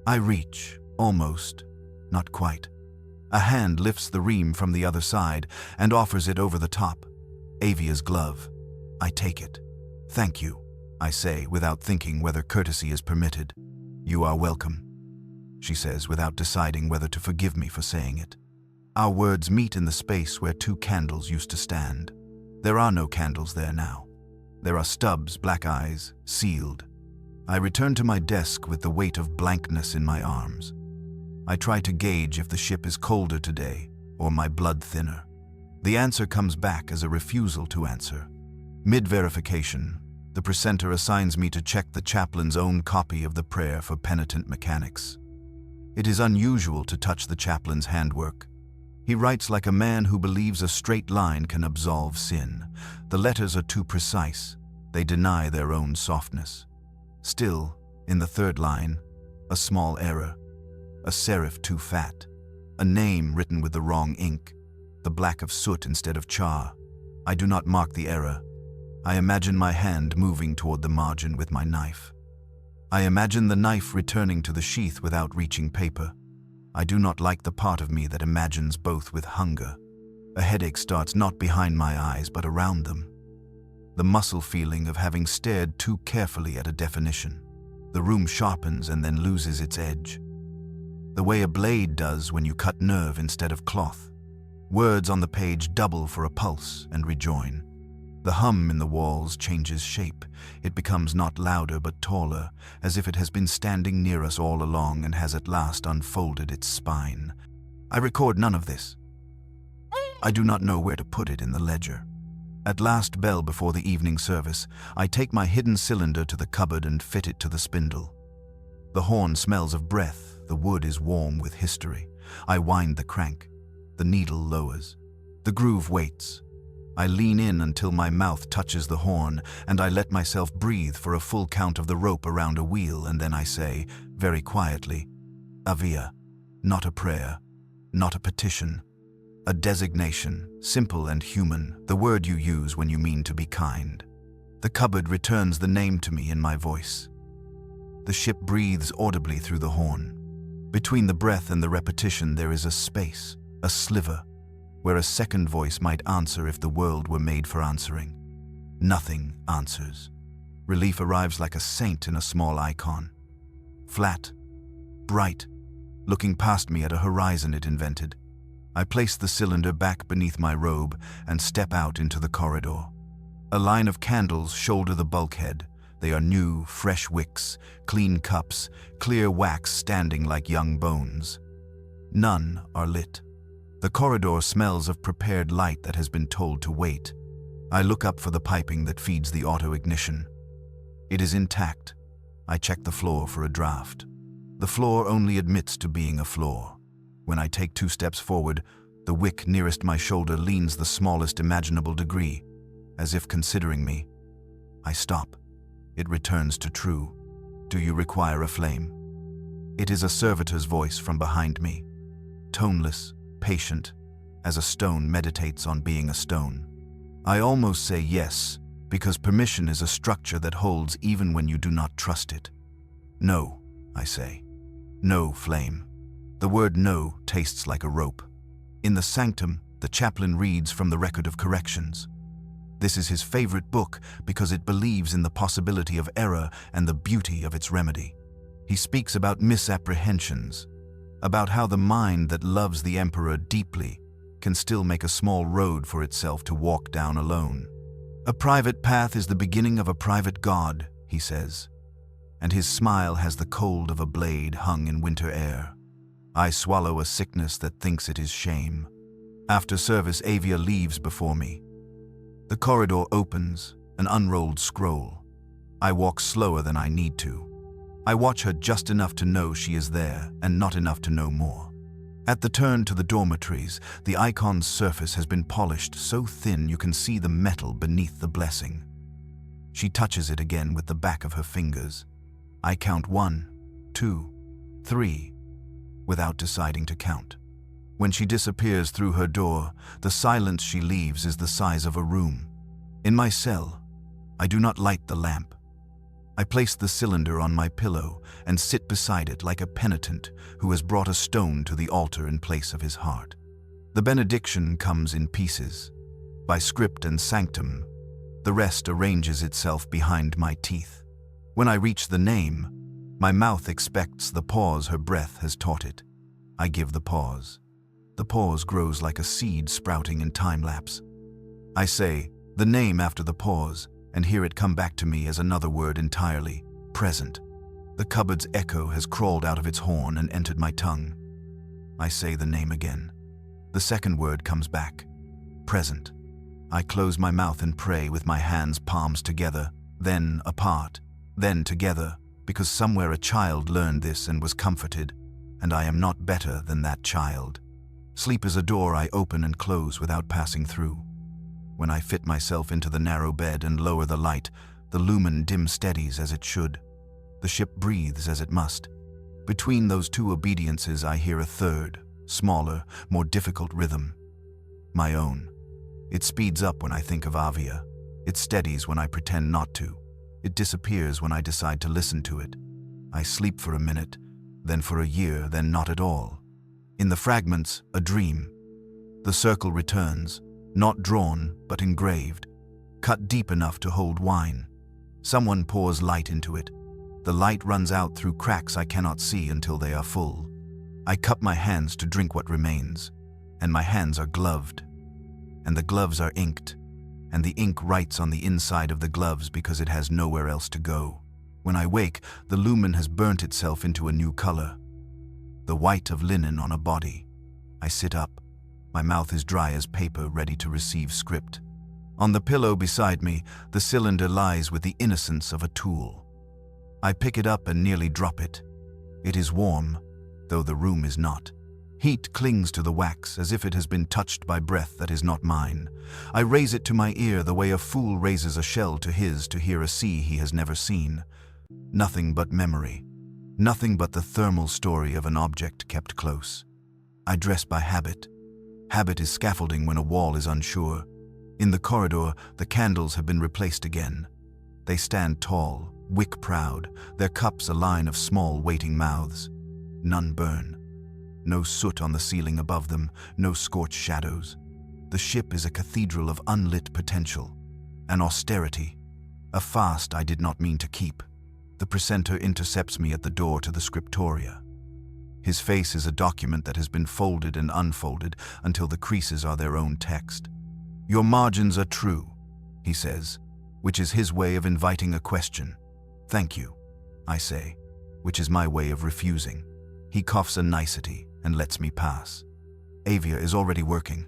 I reach, almost, not quite. A hand lifts the ream from the other side and offers it over the top. Avia's glove. I take it. Thank you, I say, without thinking whether courtesy is permitted. You are welcome, she says, without deciding whether to forgive me for saying it. Our words meet in the space where 2 candles used to stand. There are no candles there now. There are stubs, black eyes, sealed. I return to my desk with the weight of blankness in my arms. I try to gauge if the ship is colder today or my blood thinner. The answer comes back as a refusal to answer. Mid-verification, the precentor assigns me to check the chaplain's own copy of the prayer for penitent mechanics. It is unusual to touch the chaplain's handwork. He writes like a man who believes a straight line can absolve sin. The letters are too precise. They deny their own softness. Still, in the 3rd line, a small error. A serif too fat. A name written with the wrong ink. The black of soot instead of char. I do not mark the error. I imagine my hand moving toward the margin with my knife. I imagine the knife returning to the sheath without reaching paper. I do not like the part of me that imagines both with hunger. A headache starts not behind my eyes but around them. The muscle feeling of having stared too carefully at a definition. The room sharpens and then loses its edge. The way a blade does when you cut nerve instead of cloth. Words on the page double for a pulse and rejoin. The hum in the walls changes shape. It becomes not louder but taller, as if it has been standing near us all along and has at last unfolded its spine. I record none of this. I do not know where to put it in the ledger. At last bell before the evening service, I take my hidden cylinder to the cupboard and fit it to the spindle. The horn smells of breath, the wood is warm with history. I wind the crank. The needle lowers. The groove waits. I lean in until my mouth touches the horn, and I let myself breathe for a full count of the rope around a wheel, and then I say, very quietly, Avia, not a prayer, not a petition. A designation, simple and human, the word you use when you mean to be kind. The cupboard returns the name to me in my voice. The ship breathes audibly through the horn. Between the breath and the repetition there is a space, a sliver, where a second voice might answer if the world were made for answering. Nothing answers. Relief arrives like a saint in a small icon. Flat, bright, looking past me at a horizon it invented. I place the cylinder back beneath my robe and step out into the corridor. A line of candles shoulder the bulkhead. They are new, fresh wicks, clean cups, clear wax standing like young bones. None are lit. The corridor smells of prepared light that has been told to wait. I look up for the piping that feeds the auto-ignition. It is intact. I check the floor for a draft. The floor only admits to being a floor. When I take 2 steps forward, the wick nearest my shoulder leans the smallest imaginable degree, as if considering me. I stop. It returns to true. Do you require a flame? It is a servitor's voice from behind me, toneless, patient, as a stone meditates on being a stone. I almost say yes, because permission is a structure that holds even when you do not trust it. No, I say. No flame. The word no tastes like a rope. In the sanctum, the chaplain reads from the Record of Corrections. This is his favorite book because it believes in the possibility of error and the beauty of its remedy. He speaks about misapprehensions, about how the mind that loves the emperor deeply can still make a small road for itself to walk down alone. A private path is the beginning of a private God, he says, and his smile has the cold of a blade hung in winter air. I swallow a sickness that thinks it is shame. After service, Avia leaves before me. The corridor opens, an unrolled scroll. I walk slower than I need to. I watch her just enough to know she is there and not enough to know more. At the turn to the dormitories, the icon's surface has been polished so thin you can see the metal beneath the blessing. She touches it again with the back of her fingers. I count 1, 2, 3. Without deciding to count. When she disappears through her door, the silence she leaves is the size of a room. In my cell, I do not light the lamp. I place the cylinder on my pillow and sit beside it like a penitent who has brought a stone to the altar in place of his heart. The benediction comes in pieces. By script and sanctum, the rest arranges itself behind my teeth. When I reach the name, my mouth expects the pause her breath has taught it. I give the pause. The pause grows like a seed sprouting in time-lapse. I say the name after the pause and hear it come back to me as another word entirely, present. The cupboard's echo has crawled out of its horn and entered my tongue. I say the name again. The second word comes back, present. I close my mouth and pray with my hands palms together, then apart, then together, because somewhere a child learned this and was comforted, and I am not better than that child. Sleep is a door I open and close without passing through. When I fit myself into the narrow bed and lower the light, the lumen dim steadies as it should. The ship breathes as it must. Between those 2 obediences I hear a third, smaller, more difficult rhythm. My own. It speeds up when I think of Avia. It steadies when I pretend not to. It disappears when I decide to listen to it. I sleep for a minute, then for a year, then not at all. In the fragments, a dream. The circle returns, not drawn, but engraved, cut deep enough to hold wine. Someone pours light into it. The light runs out through cracks I cannot see until they are full. I cup my hands to drink what remains, and my hands are gloved. And the gloves are inked, and the ink writes on the inside of the gloves because it has nowhere else to go. When I wake, the lumen has burnt itself into a new color, the white of linen on a body. I sit up. My mouth is dry as paper, ready to receive script. On the pillow beside me, the cylinder lies with the innocence of a tool. I pick it up and nearly drop it. It is warm, though the room is not. Heat clings to the wax as if it has been touched by breath that is not mine. I raise it to my ear the way a fool raises a shell to his to hear a sea he has never seen. Nothing but memory. Nothing but the thermal story of an object kept close. I dress by habit. Habit is scaffolding when a wall is unsure. In the corridor, the candles have been replaced again. They stand tall, wick-proud, their cups a line of small waiting mouths. None burn. No soot on the ceiling above them, no scorched shadows. The ship is a cathedral of unlit potential, an austerity, a fast I did not mean to keep. The precentor intercepts me at the door to the scriptoria. His face is a document that has been folded and unfolded until the creases are their own text. "Your margins are true," he says, which is his way of inviting a question. "Thank you," I say, which is my way of refusing. He coughs a nicety and lets me pass. Avia is already working.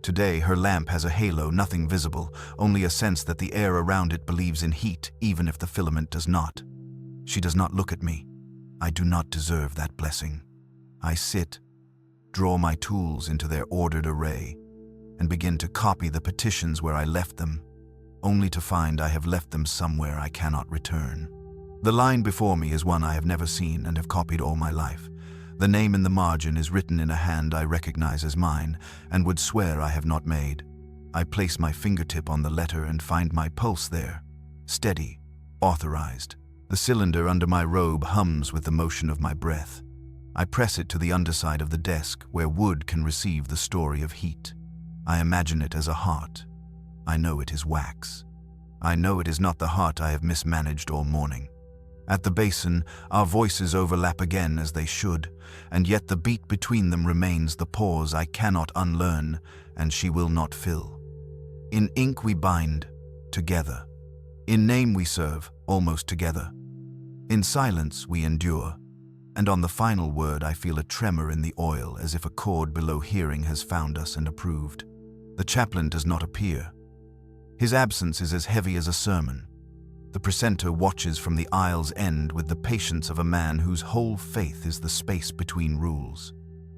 Today her lamp has a halo, nothing visible, only a sense that the air around it believes in heat even if the filament does not. She does not look at me. I do not deserve that blessing. I sit, draw my tools into their ordered array, and begin to copy the petitions where I left them, only to find I have left them somewhere I cannot return. The line before me is one I have never seen and have copied all my life. The name in the margin is written in a hand I recognize as mine and would swear I have not made. I place my fingertip on the letter and find my pulse there, steady, authorized. The cylinder under my robe hums with the motion of my breath. I press it to the underside of the desk where wood can receive the story of heat. I imagine it as a heart. I know it is wax. I know it is not the heart I have mismanaged all morning. At the basin, our voices overlap again as they should, and yet the beat between them remains the pause I cannot unlearn and she will not fill. In ink we bind, together. In name we serve, almost together. In silence we endure, and on the final word I feel a tremor in the oil as if a chord below hearing has found us and approved. The chaplain does not appear. His absence is as heavy as a sermon. The precentor watches from the aisle's end with the patience of a man whose whole faith is the space between rules.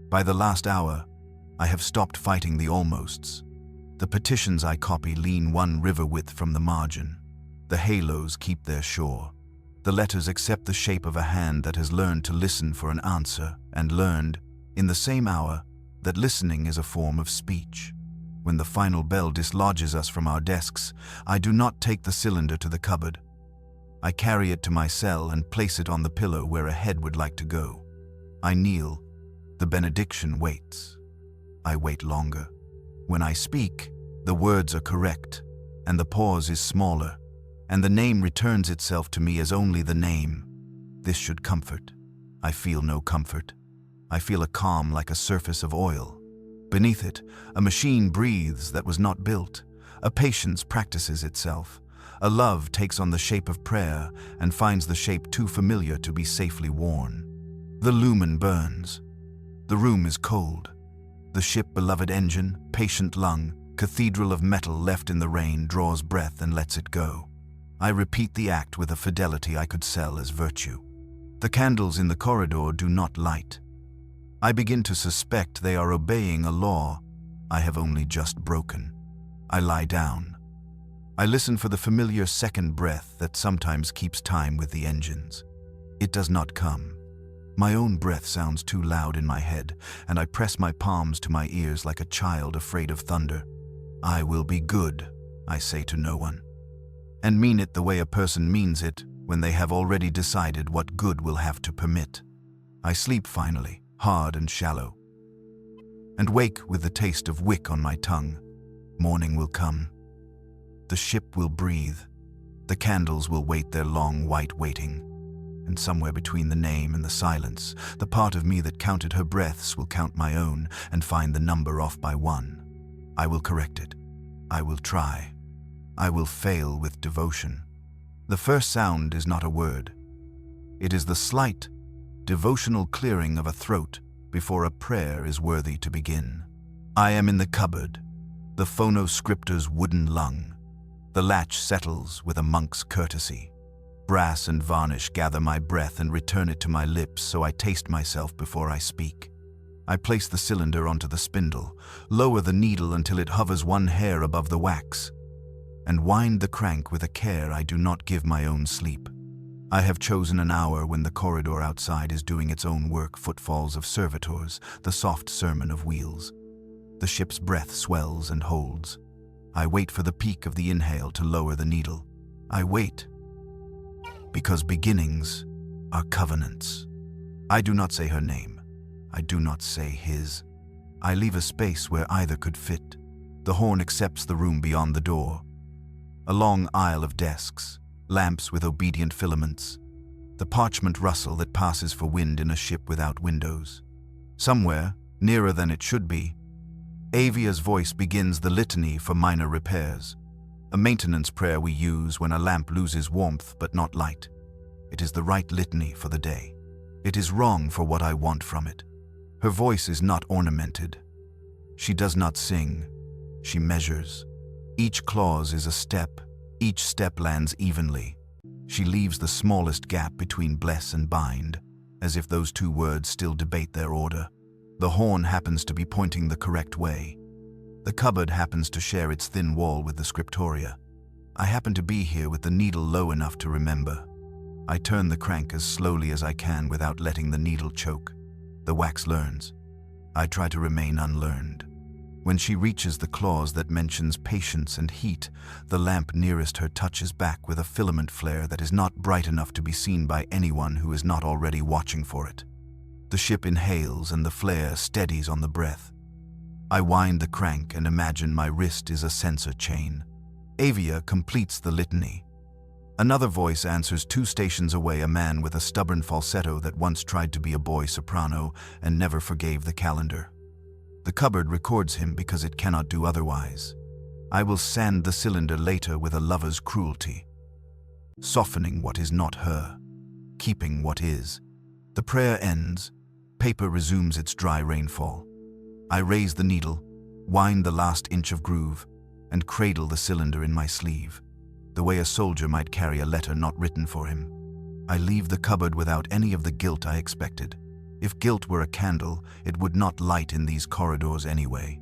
By the last hour, I have stopped fighting the almosts. The petitions I copy lean one river width from the margin. The halos keep their shore. The letters accept the shape of a hand that has learned to listen for an answer and learned, in the same hour, that listening is a form of speech. When the final bell dislodges us from our desks, I do not take the cylinder to the cupboard. I carry it to my cell and place it on the pillow where a head would like to go. I kneel. The benediction waits. I wait longer. When I speak, the words are correct, and the pause is smaller, and the name returns itself to me as only the name. This should comfort. I feel no comfort. I feel a calm like a surface of oil. Beneath it, a machine breathes that was not built. A patience practices itself. A love takes on the shape of prayer and finds the shape too familiar to be safely worn. The lumen burns. The room is cold. The ship-beloved engine, patient lung, cathedral of metal left in the rain draws breath and lets it go. I repeat the act with a fidelity I could sell as virtue. The candles in the corridor do not light. I begin to suspect they are obeying a law I have only just broken. I lie down. I listen for the familiar second breath that sometimes keeps time with the engines. It does not come. My own breath sounds too loud in my head, and I press my palms to my ears like a child afraid of thunder. I will be good, I say to no one. and mean it the way a person means it when they have already decided what good will have to permit. I sleep finally, hard and shallow, and wake with the taste of wick on my tongue. Morning will come. The ship will breathe. The candles will wait their long white waiting. And somewhere between the name and the silence, the part of me that counted her breaths will count my own and find the number off by 1. I will correct it. I will try. I will fail with devotion. The first sound is not a word. It is the slight, devotional clearing of a throat before a prayer is worthy to begin. I am in the cupboard, the phonoscriptor's wooden lung. The latch settles with a monk's courtesy. Brass and varnish gather my breath and return it to my lips, so I taste myself before I speak. I place the cylinder onto the spindle, lower the needle until it hovers 1 hair above the wax, and wind the crank with a care I do not give my own sleep. I have chosen an hour when the corridor outside is doing its own work, footfalls of servitors, the soft sermon of wheels. The ship's breath swells and holds. I wait for the peak of the inhale to lower the needle. I wait, because beginnings are covenants. I do not say her name. I do not say his. I leave a space where either could fit. The horn accepts the room beyond the door. A long aisle of desks, lamps with obedient filaments, the parchment rustle that passes for wind in a ship without windows. Somewhere, nearer than it should be, Avia's voice begins the litany for minor repairs, a maintenance prayer we use when a lamp loses warmth but not light. It is the right litany for the day. It is wrong for what I want from it. Her voice is not ornamented. She does not sing. She measures. Each clause is a step. Each step lands evenly. She leaves the smallest gap between bless and bind, as if those 2 words still debate their order. The horn happens to be pointing the correct way. The cupboard happens to share its thin wall with the scriptoria. I happen to be here with the needle low enough to remember. I turn the crank as slowly as I can without letting the needle choke. The wax learns. I try to remain unlearned. When she reaches the clause that mentions patience and heat, the lamp nearest her touches back with a filament flare that is not bright enough to be seen by anyone who is not already watching for it. The ship inhales and the flare steadies on the breath. I wind the crank and imagine my wrist is a sensor chain. Avia completes the litany. Another voice answers 2 stations away, a man with a stubborn falsetto that once tried to be a boy soprano and never forgave the calendar. The cupboard records him because it cannot do otherwise. I will sand the cylinder later with a lover's cruelty, softening what is not her, keeping what is. The prayer ends. Paper resumes its dry rainfall. I raise the needle, wind the last inch of groove, and cradle the cylinder in my sleeve, the way a soldier might carry a letter not written for him. I leave the cupboard without any of the guilt I expected. If guilt were a candle, it would not light in these corridors anyway.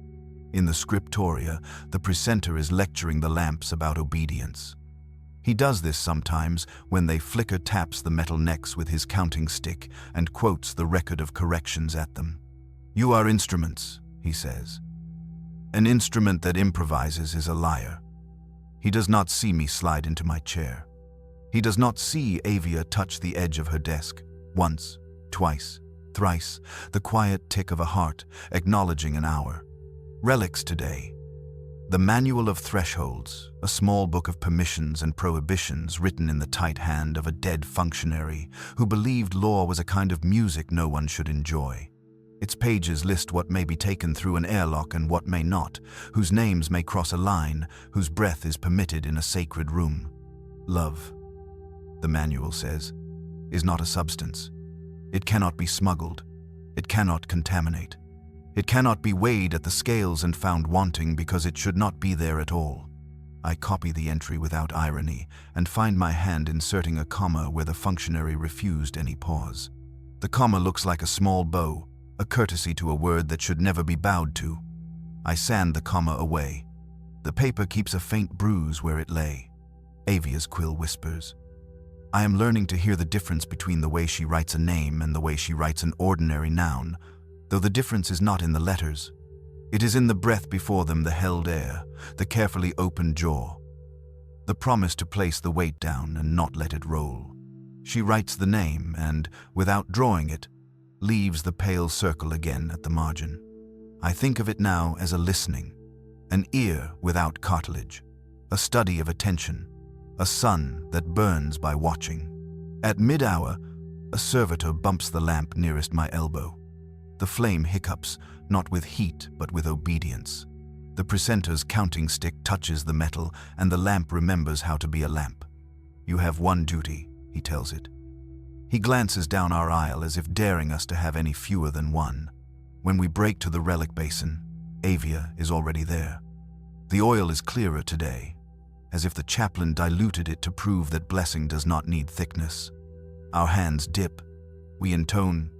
In the scriptoria, the precentor is lecturing the lamps about obedience. He does this sometimes when they flicker, taps the metal necks with his counting stick, and quotes the record of corrections at them. "You are instruments," he says. An instrument that improvises is a liar. He does not see me slide into my chair. He does not see Avia touch the edge of her desk. Once, twice, thrice, the quiet tick of a heart, acknowledging an hour. Relics today. The Manual of Thresholds, a small book of permissions and prohibitions written in the tight hand of a dead functionary who believed law was a kind of music no one should enjoy. Its pages list what may be taken through an airlock and what may not, whose names may cross a line, whose breath is permitted in a sacred room. Love, the manual says, is not a substance. It cannot be smuggled. It cannot contaminate. It cannot be weighed at the scales and found wanting because it should not be there at all. I copy the entry without irony and find my hand inserting a comma where the functionary refused any pause. The comma looks like a small bow, a courtesy to a word that should never be bowed to. I sand the comma away. The paper keeps a faint bruise where it lay. Avia's quill whispers. I am learning to hear the difference between the way she writes a name and the way she writes an ordinary noun, though the difference is not in the letters. It is in the breath before them, the held air, the carefully opened jaw. the promise to place the weight down and not let it roll. She writes the name and, without drawing it, leaves the pale circle again at the margin. I think of it now as a listening, an ear without cartilage, a study of attention, a sun that burns by watching. At mid-hour, a servitor bumps the lamp nearest my elbow. The flame hiccups, not with heat but with obedience. The precentor's counting stick touches the metal, and the lamp remembers how to be a lamp. "You have one duty," he tells it. He glances down our aisle as if daring us to have any fewer than one. When we break to the relic basin, Avia is already there. The oil is clearer today, as if the chaplain diluted it to prove that blessing does not need thickness. Our hands dip. We intone.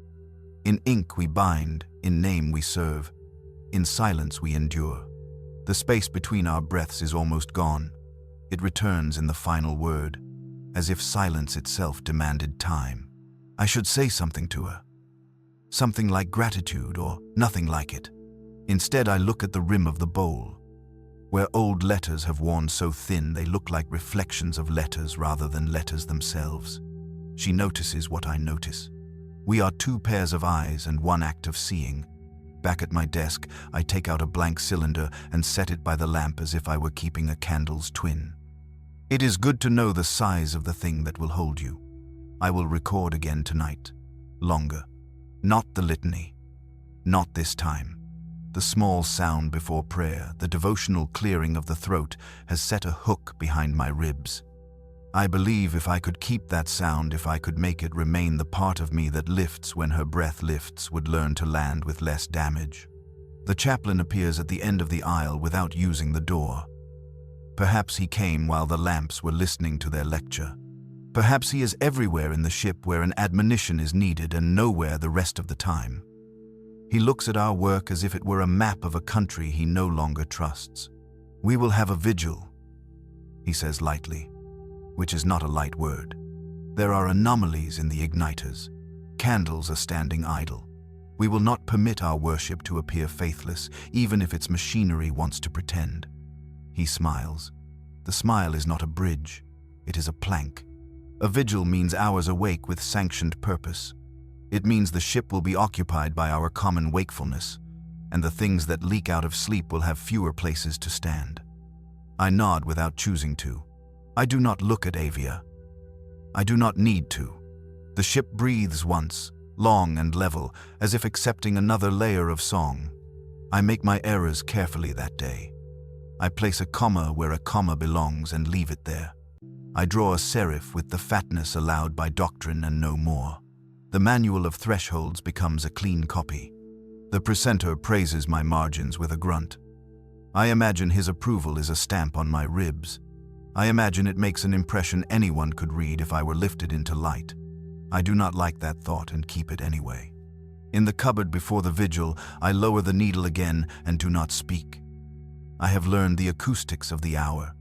In ink we bind, in name we serve. In silence we endure. The space between our breaths is almost gone. It returns in the final word, as if silence itself demanded time. I should say something to her. Something like gratitude or nothing like it. Instead, I look at the rim of the bowl, where old letters have worn so thin they look like reflections of letters rather than letters themselves. She notices what I notice. We are two pairs of eyes and one act of seeing. Back at my desk, I take out a blank cylinder and set it by the lamp as if I were keeping a candle's twin. It is good to know the size of the thing that will hold you. I will record again tonight. Longer. Not the litany. Not this time. The small sound before prayer, the devotional clearing of the throat, has set a hook behind my ribs. I believe if I could keep that sound, if I could make it remain, the part of me that lifts when her breath lifts would learn to land with less damage. The chaplain appears at the end of the aisle without using the door. Perhaps he came while the lamps were listening to their lecture. Perhaps he is everywhere in the ship where an admonition is needed and nowhere the rest of the time. He looks at our work as if it were a map of a country he no longer trusts. "We will have a vigil," he says lightly, which is not a light word. There are anomalies in the igniters. Candles are standing idle. We will not permit our worship to appear faithless, even if its machinery wants to pretend. He smiles. The smile is not a bridge, it is a plank. A vigil means hours awake with sanctioned purpose. It means the ship will be occupied by our common wakefulness, and the things that leak out of sleep will have fewer places to stand. I nod without choosing to. I do not look at Avia. I do not need to. The ship breathes once, long and level, as if accepting another layer of song. I make my errors carefully that day. I place a comma where a comma belongs and leave it there. I draw a serif with the fatness allowed by doctrine and no more. The manual of thresholds becomes a clean copy. The precentor praises my margins with a grunt. I imagine his approval is a stamp on my ribs. I imagine it makes an impression anyone could read if I were lifted into light. I do not like that thought and keep it anyway. In the cupboard before the vigil, I lower the needle again and do not speak. I have learned the acoustics of the hour.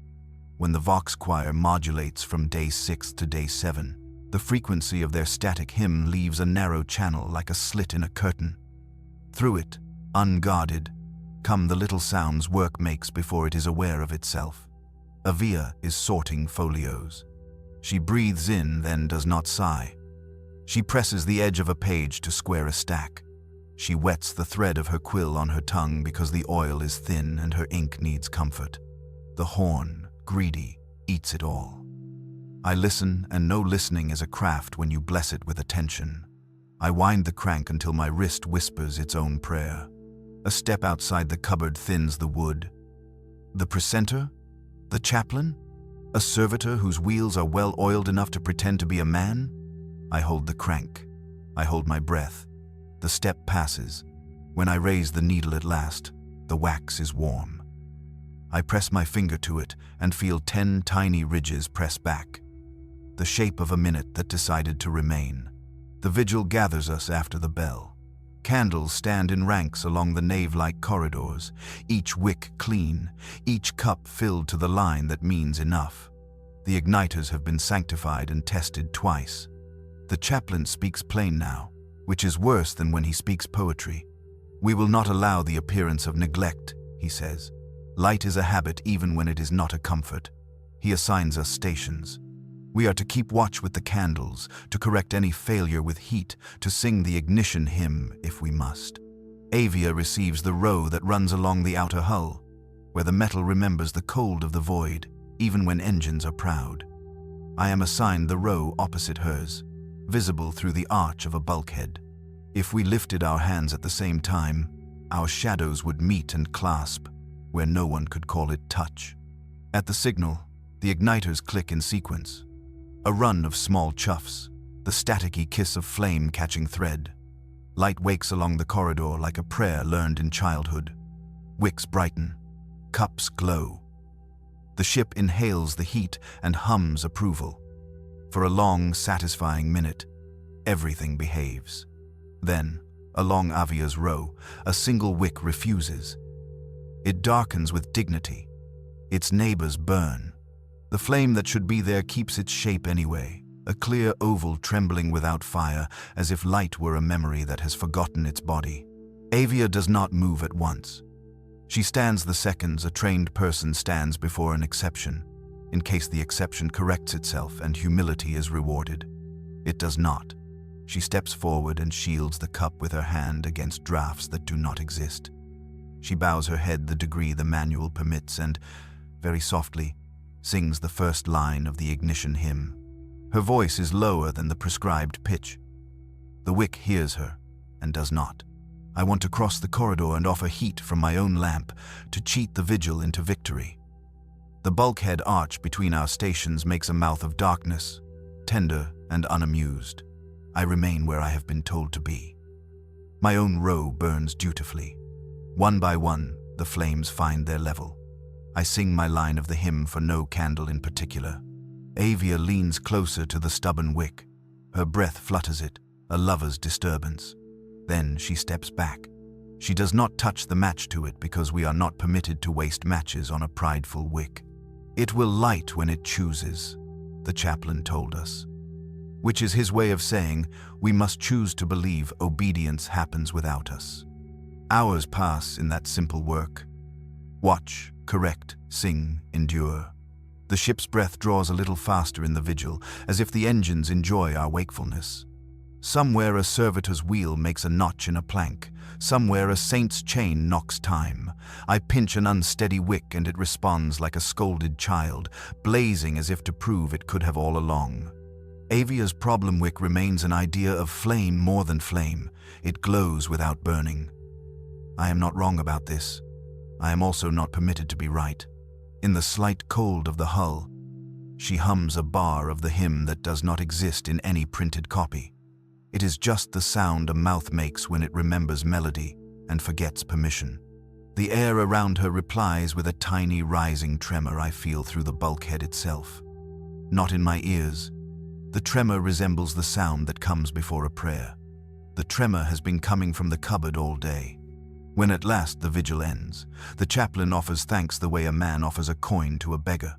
When the Vox choir modulates from day 6 to day 7, the frequency of their static hymn leaves a narrow channel like a slit in a curtain. Through it, unguarded, come the little sounds work makes before it is aware of itself. Avia is sorting folios. She breathes in, then does not sigh. She presses the edge of a page to square a stack. She wets the thread of her quill on her tongue because the oil is thin and her ink needs comfort. The horn, greedy, eats it all. I listen, and no listening is a craft when you bless it with attention. I wind the crank until my wrist whispers its own prayer. A step outside the cupboard thins the wood. The precentor? The chaplain? A servitor whose wheels are well oiled enough to pretend to be a man? I hold the crank. I hold my breath. The step passes. When I raise the needle at last, the wax is warm. I press my finger to it and feel 10 tiny ridges press back. The shape of a minute that decided to remain. The vigil gathers us after the bell. Candles stand in ranks along the nave-like corridors, each wick clean, each cup filled to the line that means enough. The igniters have been sanctified and tested twice. The chaplain speaks plain now, which is worse than when he speaks poetry. "We will not allow the appearance of neglect," he says. "Light is a habit even when it is not a comfort." He assigns us stations. We are to keep watch with the candles, to correct any failure with heat, to sing the ignition hymn if we must. Avia receives the row that runs along the outer hull, where the metal remembers the cold of the void, even when engines are proud. I am assigned the row opposite hers, visible through the arch of a bulkhead. If we lifted our hands at the same time, our shadows would meet and clasp, where no one could call it touch. At the signal, the igniters click in sequence. A run of small chuffs, the staticky kiss of flame catching thread. Light wakes along the corridor like a prayer learned in childhood. Wicks brighten, cups glow. The ship inhales the heat and hums approval. For a long, satisfying minute, everything behaves. Then, along Avia's row, a single wick refuses. It darkens with dignity. Its neighbors burn. The flame that should be there keeps its shape anyway, a clear oval trembling without fire, as if light were a memory that has forgotten its body. Avia does not move at once. She stands the seconds a trained person stands before an exception, in case the exception corrects itself and humility is rewarded. It does not. She steps forward and shields the cup with her hand against drafts that do not exist. She bows her head the degree the manual permits and, very softly, sings the first line of the ignition hymn. Her voice is lower than the prescribed pitch. The wick hears her, and does not. I want to cross the corridor and offer heat from my own lamp to cheat the vigil into victory. The bulkhead arch between our stations makes a mouth of darkness, tender and unamused. I remain where I have been told to be. My own row burns dutifully. One by one, the flames find their level. I sing my line of the hymn for no candle in particular. Avia leans closer to the stubborn wick. Her breath flutters it, a lover's disturbance. Then she steps back. She does not touch the match to it because we are not permitted to waste matches on a prideful wick. It will light when it chooses, the chaplain told us. Which is his way of saying we must choose to believe obedience happens without us. Hours pass in that simple work. Watch, correct, sing, endure. The ship's breath draws a little faster in the vigil, as if the engines enjoy our wakefulness. Somewhere a servitor's wheel makes a notch in a plank. Somewhere a saint's chain knocks time. I pinch an unsteady wick and it responds like a scolded child, blazing as if to prove it could have all along. Avia's problem wick remains an idea of flame more than flame. It glows without burning. I am not wrong about this. I am also not permitted to be right. In the slight cold of the hull, she hums a bar of the hymn that does not exist in any printed copy. It is just the sound a mouth makes when it remembers melody and forgets permission. The air around her replies with a tiny rising tremor I feel through the bulkhead itself. Not in my ears. The tremor resembles the sound that comes before a prayer. The tremor has been coming from the cupboard all day. When at last the vigil ends, the chaplain offers thanks the way a man offers a coin to a beggar,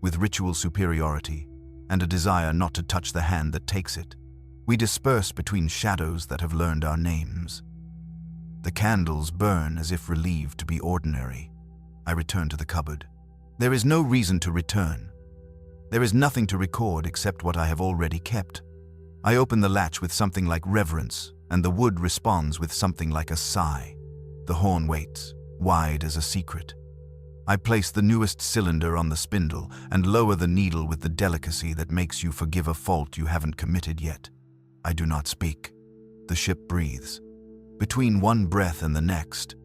with ritual superiority and a desire not to touch the hand that takes it. We disperse between shadows that have learned our names. The candles burn as if relieved to be ordinary. I return to the cupboard. There is no reason to return. There is nothing to record except what I have already kept. I open the latch with something like reverence, and the wood responds with something like a sigh. The horn waits, wide as a secret. I place the newest cylinder on the spindle and lower the needle with the delicacy that makes you forgive a fault you haven't committed yet. I do not speak. The ship breathes. Between one breath and the next,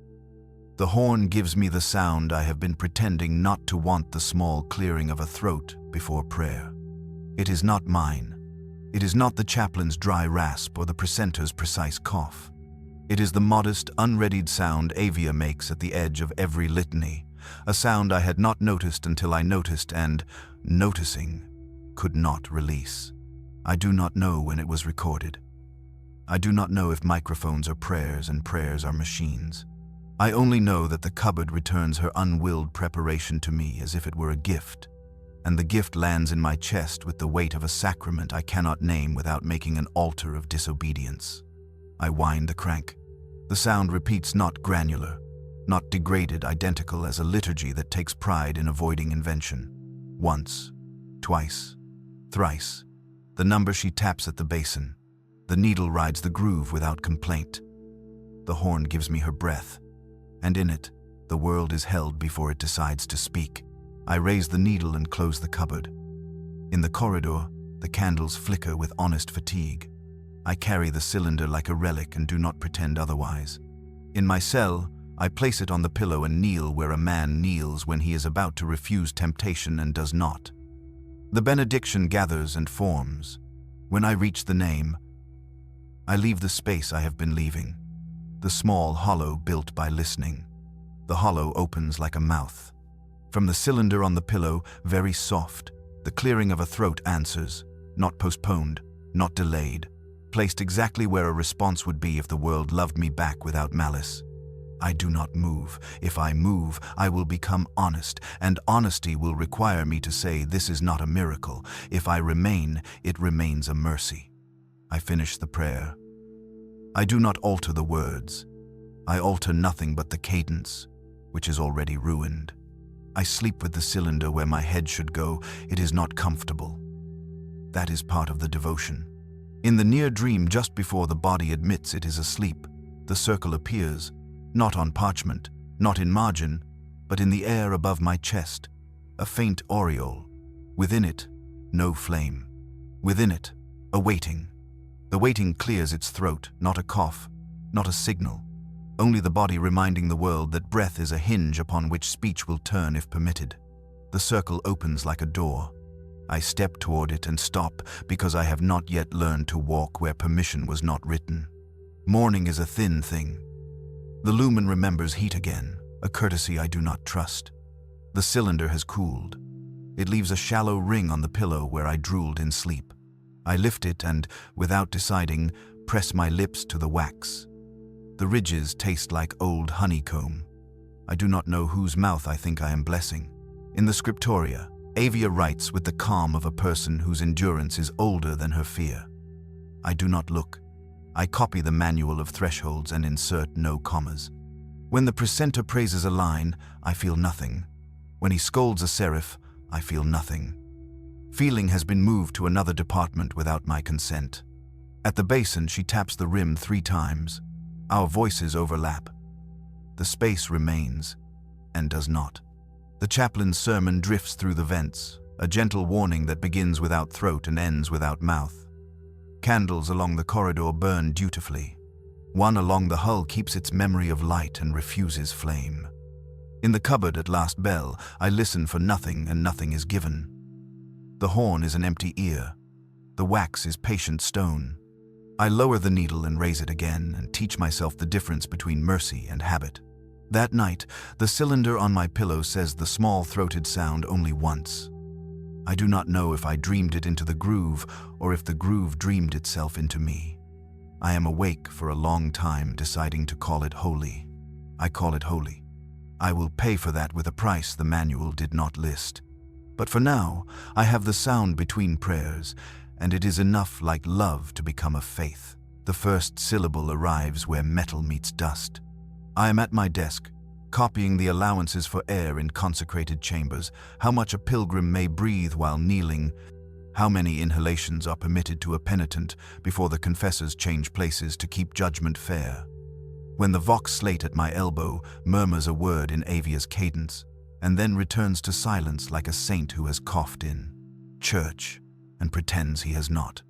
the horn gives me the sound I have been pretending not to want, the small clearing of a throat before prayer. It is not mine. It is not the chaplain's dry rasp or the precentor's precise cough. It is the modest, unreadied sound Avia makes at the edge of every litany, a sound I had not noticed until I noticed and, noticing, could not release. I do not know when it was recorded. I do not know if microphones are prayers and prayers are machines. I only know that the cupboard returns her unwilled preparation to me as if it were a gift, and the gift lands in my chest with the weight of a sacrament I cannot name without making an altar of disobedience. I wind the crank. The sound repeats, not granular, not degraded, identical as a liturgy that takes pride in avoiding invention. Once, twice, thrice. The number she taps at the basin. The needle rides the groove without complaint. The horn gives me her breath, and in it, the world is held before it decides to speak. I raise the needle and close the cupboard. In the corridor, the candles flicker with honest fatigue. I carry the cylinder like a relic and do not pretend otherwise. In my cell, I place it on the pillow and kneel where a man kneels when he is about to refuse temptation and does not. The benediction gathers and forms. When I reach the name, I leave the space I have been leaving, the small hollow built by listening. The hollow opens like a mouth. From the cylinder on the pillow, very soft, the clearing of a throat answers, not postponed, not delayed, placed exactly where a response would be if the world loved me back without malice. I do not move. If I move, I will become honest, and honesty will require me to say this is not a miracle. If I remain, it remains a mercy. I finish the prayer. I do not alter the words. I alter nothing but the cadence, which is already ruined. I sleep with the cylinder where my head should go. It is not comfortable. That is part of the devotion. In the near dream, just before the body admits it is asleep, the circle appears, not on parchment, not in margin, but in the air above my chest, a faint aureole. Within it, no flame. Within it, a waiting. The waiting clears its throat, not a cough, not a signal, only the body reminding the world that breath is a hinge upon which speech will turn if permitted. The circle opens like a door. I step toward it and stop because I have not yet learned to walk where permission was not written. Morning is a thin thing. The lumen remembers heat again, a courtesy I do not trust. The cylinder has cooled. It leaves a shallow ring on the pillow where I drooled in sleep. I lift it and, without deciding, press my lips to the wax. The ridges taste like old honeycomb. I do not know whose mouth I think I am blessing. In the scriptoria, Avia writes with the calm of a person whose endurance is older than her fear. I do not look. I copy the manual of thresholds and insert no commas. When the precentor praises a line, I feel nothing. When he scolds a serif, I feel nothing. Feeling has been moved to another department without my consent. At the basin, she taps the rim 3 times. Our voices overlap. The space remains, and does not. The chaplain's sermon drifts through the vents, a gentle warning that begins without throat and ends without mouth. Candles along the corridor burn dutifully. One along the hull keeps its memory of light and refuses flame. In the cupboard at last bell, I listen for nothing, and nothing is given. The horn is an empty ear. The wax is patient stone. I lower the needle and raise it again and teach myself the difference between mercy and habit. That night, the cylinder on my pillow says the small-throated sound only once. I do not know if I dreamed it into the groove or if the groove dreamed itself into me. I am awake for a long time deciding to call it holy. I call it holy. I will pay for that with a price the manual did not list. But for now, I have the sound between prayers, and it is enough like love to become a faith. The first syllable arrives where metal meets dust. I am at my desk, copying the allowances for air in consecrated chambers, how much a pilgrim may breathe while kneeling, how many inhalations are permitted to a penitent before the confessors change places to keep judgment fair. When the vox slate at my elbow murmurs a word in Avia's cadence, and then returns to silence like a saint who has coughed in church and pretends he has not.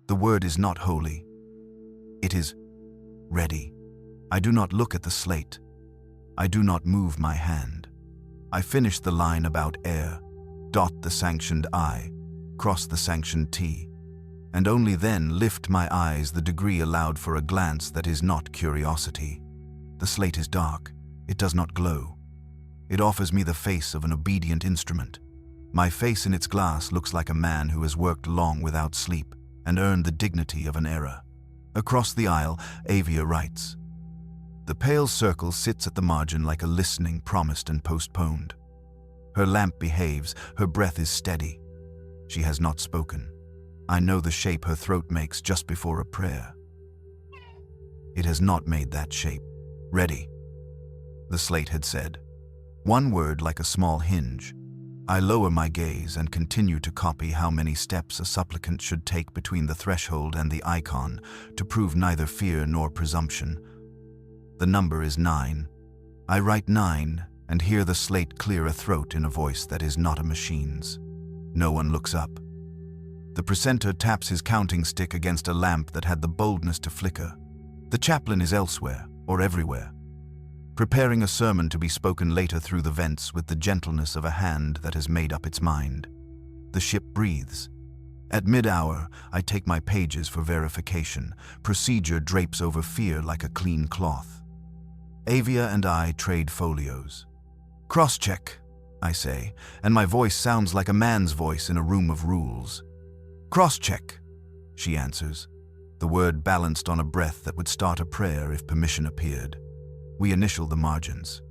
The word is not holy. It is ready. I do not look at the slate. I do not move my hand. I finish the line about air, dot the sanctioned I, cross the sanctioned T, and only then lift my eyes the degree allowed for a glance that is not curiosity. The slate is dark. It does not glow. It offers me the face of an obedient instrument. My face in its glass looks like a man who has worked long without sleep and earned the dignity of an error. Across the aisle, Avia writes. The pale circle sits at the margin like a listening promised and postponed. Her lamp behaves, her breath is steady. She has not spoken. I know the shape her throat makes just before a prayer. It has not made that shape. Ready, the slate had said. One word like a small hinge. I lower my gaze and continue to copy how many steps a supplicant should take between the threshold and the icon to prove neither fear nor presumption. The number is 9. I write 9 and hear the slate clear a throat in a voice that is not a machine's. No one looks up. The precentor taps his counting stick against a lamp that had the boldness to flicker. The chaplain is elsewhere, or everywhere, preparing a sermon to be spoken later through the vents with the gentleness of a hand that has made up its mind. The ship breathes. At mid-hour, I take my pages for verification. Procedure drapes over fear like a clean cloth. Avia and I trade folios. "Cross-check," I say, and my voice sounds like a man's voice in a room of rules. "Cross-check," she answers, the word balanced on a breath that would start a prayer if permission appeared. We initial the margins.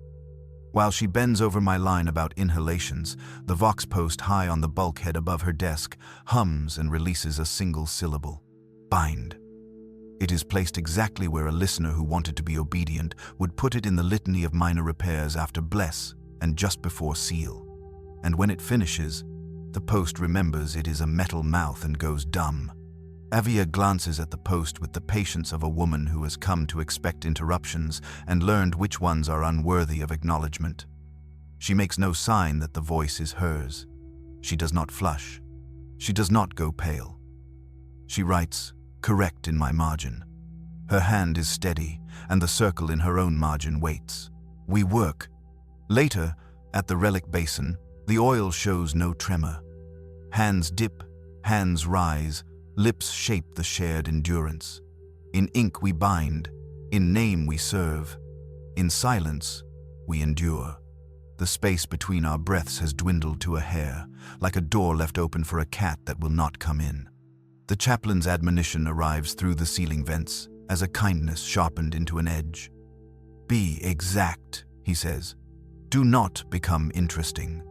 While she bends over my line about inhalations, the vox post high on the bulkhead above her desk hums and releases a single syllable. Bind. It is placed exactly where a listener who wanted to be obedient would put it in the litany of minor repairs after bless and just before seal. And when it finishes, the post remembers it is a metal mouth and goes dumb. Avia glances at the post with the patience of a woman who has come to expect interruptions and learned which ones are unworthy of acknowledgement. She makes no sign that the voice is hers. She does not flush. She does not go pale. She writes, correct in my margin. Her hand is steady, and the circle in her own margin waits. We work. Later, at the relic basin, the oil shows no tremor. Hands dip, hands rise, lips shape the shared endurance. In ink we bind, in name we serve, in silence we endure. The space between our breaths has dwindled to a hair, like a door left open for a cat that will not come in. The chaplain's admonition arrives through the ceiling vents, as a kindness sharpened into an edge. Be exact, he says. Do not become interesting.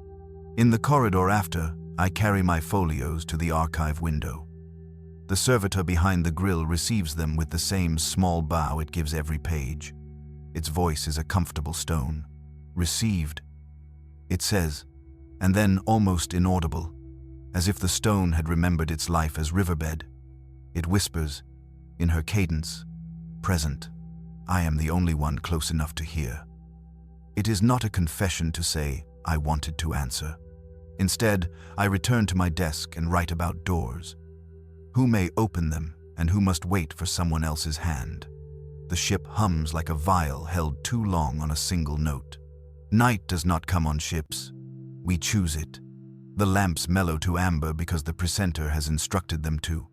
In the corridor after, I carry my folios to the archive window. The servitor behind the grill receives them with the same small bow it gives every page. Its voice is a comfortable stone. Received, it says, and then almost inaudible, as if the stone had remembered its life as riverbed. It whispers, in her cadence, present. I am the only one close enough to hear. It is not a confession to say, I wanted to answer. Instead, I return to my desk and write about doors. Who may open them, and who must wait for someone else's hand. The ship hums like a viol held too long on a single note. Night does not come on ships. We choose it. The lamps mellow to amber because the precentor has instructed them to,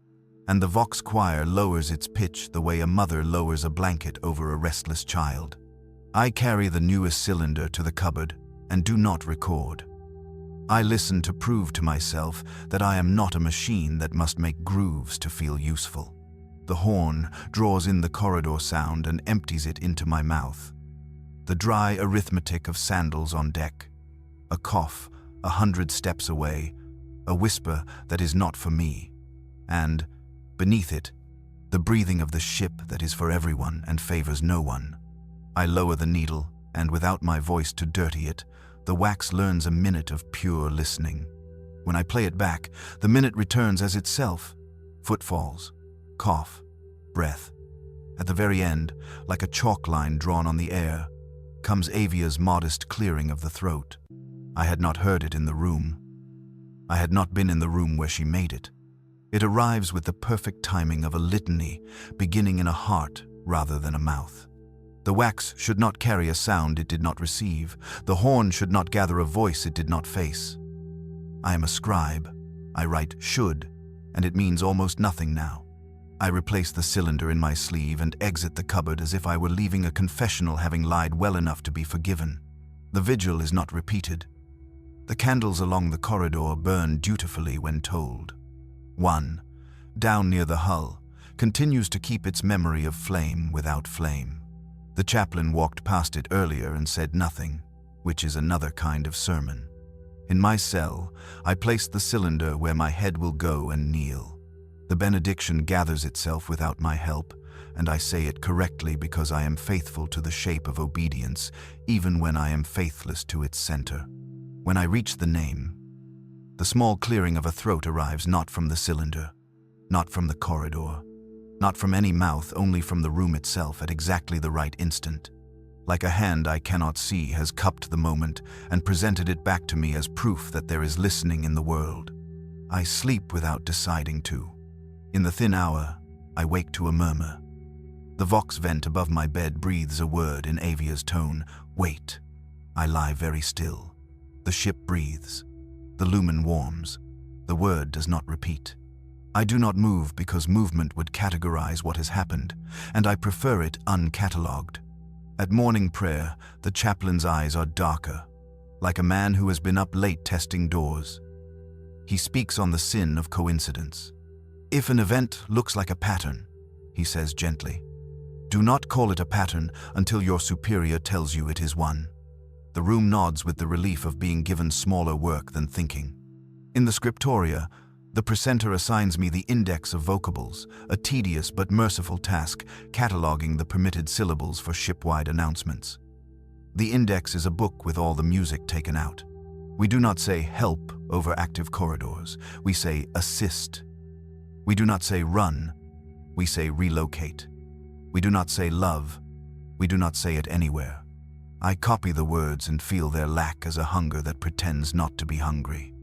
and the vox choir lowers its pitch the way a mother lowers a blanket over a restless child. I carry the newest cylinder to the cupboard and do not record. I listen to prove to myself that I am not a machine that must make grooves to feel useful. The horn draws in the corridor sound and empties it into my mouth. The dry arithmetic of sandals on deck. A cough 100 steps away. A whisper that is not for me. And, beneath it, the breathing of the ship that is for everyone and favors no one. I lower the needle, and without my voice to dirty it, the wax learns a minute of pure listening. When I play it back, the minute returns as itself. Footfalls, cough, breath. At the very end, like a chalk line drawn on the air, comes Avia's modest clearing of the throat. I had not heard it in the room. I had not been in the room where she made it. It arrives with the perfect timing of a litany, beginning in a heart rather than a mouth. The wax should not carry a sound it did not receive. The horn should not gather a voice it did not face. I am a scribe. I write should, and it means almost nothing now. I replace the cylinder in my sleeve and exit the cupboard as if I were leaving a confessional having lied well enough to be forgiven. The vigil is not repeated. The candles along the corridor burn dutifully when told. One, down near the hull, continues to keep its memory of flame without flame. The chaplain walked past it earlier and said nothing, which is another kind of sermon. In my cell, I place the cylinder where my head will go and kneel. The benediction gathers itself without my help, and I say it correctly because I am faithful to the shape of obedience, even when I am faithless to its center. When I reach the name, The small clearing of a throat arrives not from the cylinder, not from the corridor, not from any mouth, only from the room itself at exactly the right instant. Like a hand I cannot see has cupped the moment and presented it back to me as proof that there is listening in the world. I sleep without deciding to. In the thin hour, I wake to a murmur. The vox vent above my bed breathes a word in Avia's tone. Wait. I lie very still. The ship breathes. The lumen warms. The word does not repeat. I do not move because movement would categorize what has happened, and I prefer it uncatalogued. At morning prayer, the chaplain's eyes are darker, like a man who has been up late testing doors. He speaks on the sin of coincidence. If an event looks like a pattern, he says gently, do not call it a pattern until your superior tells you it is one. The room nods with the relief of being given smaller work than thinking. In the scriptoria, the precentor assigns me the index of vocables, a tedious but merciful task cataloging the permitted syllables for shipwide announcements. The index is a book with all the music taken out. We do not say help over active corridors. We say assist. We do not say run. We say relocate. We do not say love. We do not say it anywhere. I copy the words and feel their lack as a hunger that pretends not to be hungry.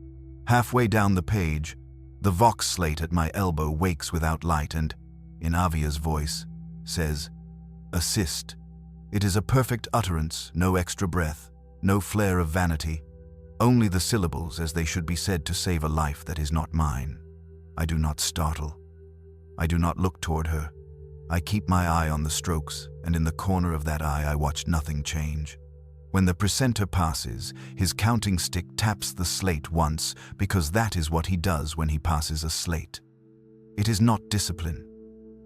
Halfway down the page, the vox slate at my elbow wakes without light and, in Avia's voice, says, assist. It is a perfect utterance, no extra breath, no flare of vanity, only the syllables as they should be said to save a life that is not mine. I do not startle. I do not look toward her. I keep my eye on the strokes, and in the corner of that eye I watch nothing change. When the precentor passes, his counting stick taps the slate once because that is what he does when he passes a slate. It is not discipline.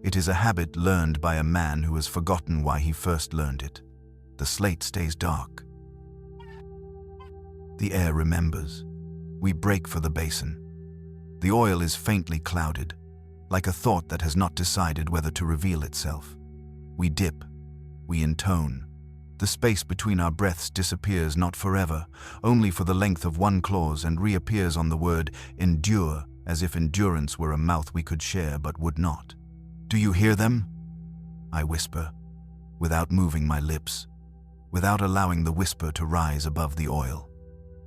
It is a habit learned by a man who has forgotten why he first learned it. The slate stays dark. The air remembers. We break for the basin. The oil is faintly clouded, like a thought that has not decided whether to reveal itself. We dip. We intone. The space between our breaths disappears not forever, only for the length of one clause, and reappears on the word endure, as if endurance were a mouth we could share but would not. Do you hear them? I whisper, without moving my lips, without allowing the whisper to rise above the oil.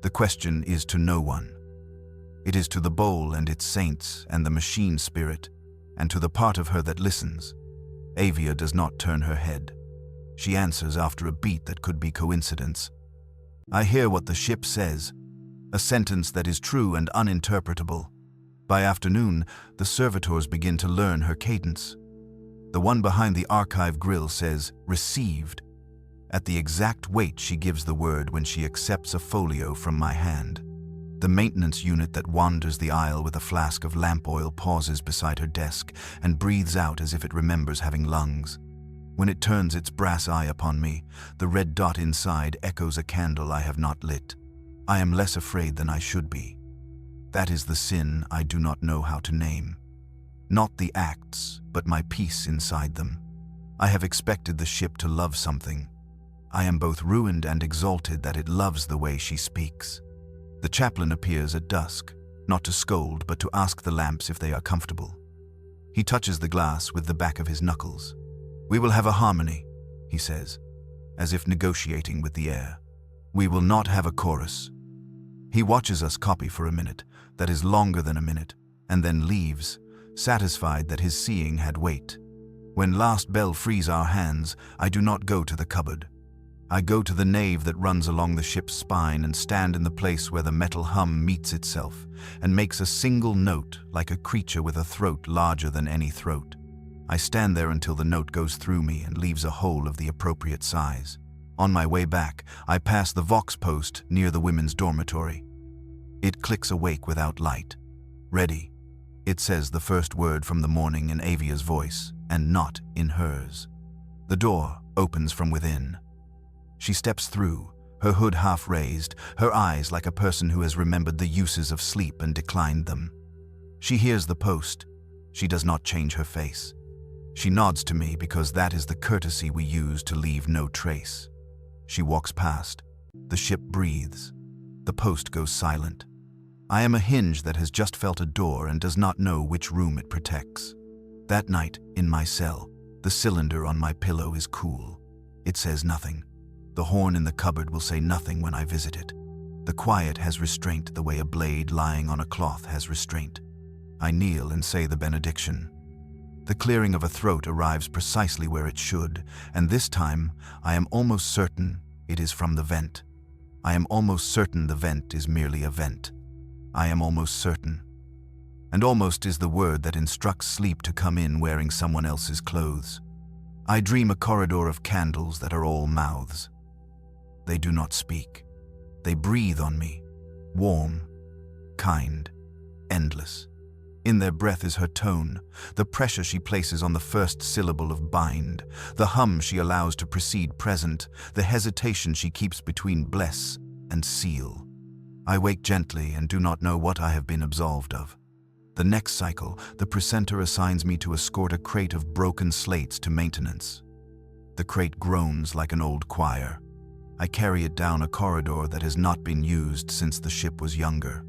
The question is to no one. It is to the bowl and its saints and the machine spirit, and to the part of her that listens. Avia does not turn her head. She answers after a beat that could be coincidence. I hear what the ship says, a sentence that is true and uninterpretable. By afternoon, the servitors begin to learn her cadence. The one behind the archive grill says, received. At the exact weight she gives the word when she accepts a folio from my hand. The maintenance unit that wanders the aisle with a flask of lamp oil pauses beside her desk and breathes out as if it remembers having lungs. When it turns its brass eye upon me, the red dot inside echoes a candle I have not lit. I am less afraid than I should be. That is the sin I do not know how to name. Not the acts, but my peace inside them. I have expected the ship to love something. I am both ruined and exalted that it loves the way she speaks. The chaplain appears at dusk, not to scold, but to ask the lamps if they are comfortable. He touches the glass with the back of his knuckles. We will have a harmony, he says, as if negotiating with the air. We will not have a chorus. He watches us copy for a minute, that is longer than a minute, and then leaves, satisfied that his seeing had weight. When last bell frees our hands, I do not go to the cupboard. I go to the nave that runs along the ship's spine and stand in the place where the metal hum meets itself and makes a single note like a creature with a throat larger than any throat. I stand there until the note goes through me and leaves a hole of the appropriate size. On my way back, I pass the vox post near the women's dormitory. It clicks awake without light. Ready. It says the first word from the morning in Avia's voice, and not in hers. The door opens from within. She steps through, her hood half raised, her eyes like a person who has remembered the uses of sleep and declined them. She hears the post. She does not change her face. She nods to me because that is the courtesy we use to leave no trace. She walks past. The ship breathes. The post goes silent. I am a hinge that has just felt a door and does not know which room it protects. That night, in my cell, the cylinder on my pillow is cool. It says nothing. The horn in the cupboard will say nothing when I visit it. The quiet has restraint the way a blade lying on a cloth has restraint. I kneel and say the benediction. The clearing of a throat arrives precisely where it should, and this time I am almost certain it is from the vent. I am almost certain the vent is merely a vent. I am almost certain. And almost is the word that instructs sleep to come in wearing someone else's clothes. I dream a corridor of candles that are all mouths. They do not speak. They breathe on me, warm, kind, endless. In their breath is her tone, the pressure she places on the first syllable of bind, the hum she allows to precede present, the hesitation she keeps between bless and seal. I wake gently and do not know what I have been absolved of. The next cycle, the precentor assigns me to escort a crate of broken slates to maintenance. The crate groans like an old choir. I carry it down a corridor that has not been used since the ship was younger.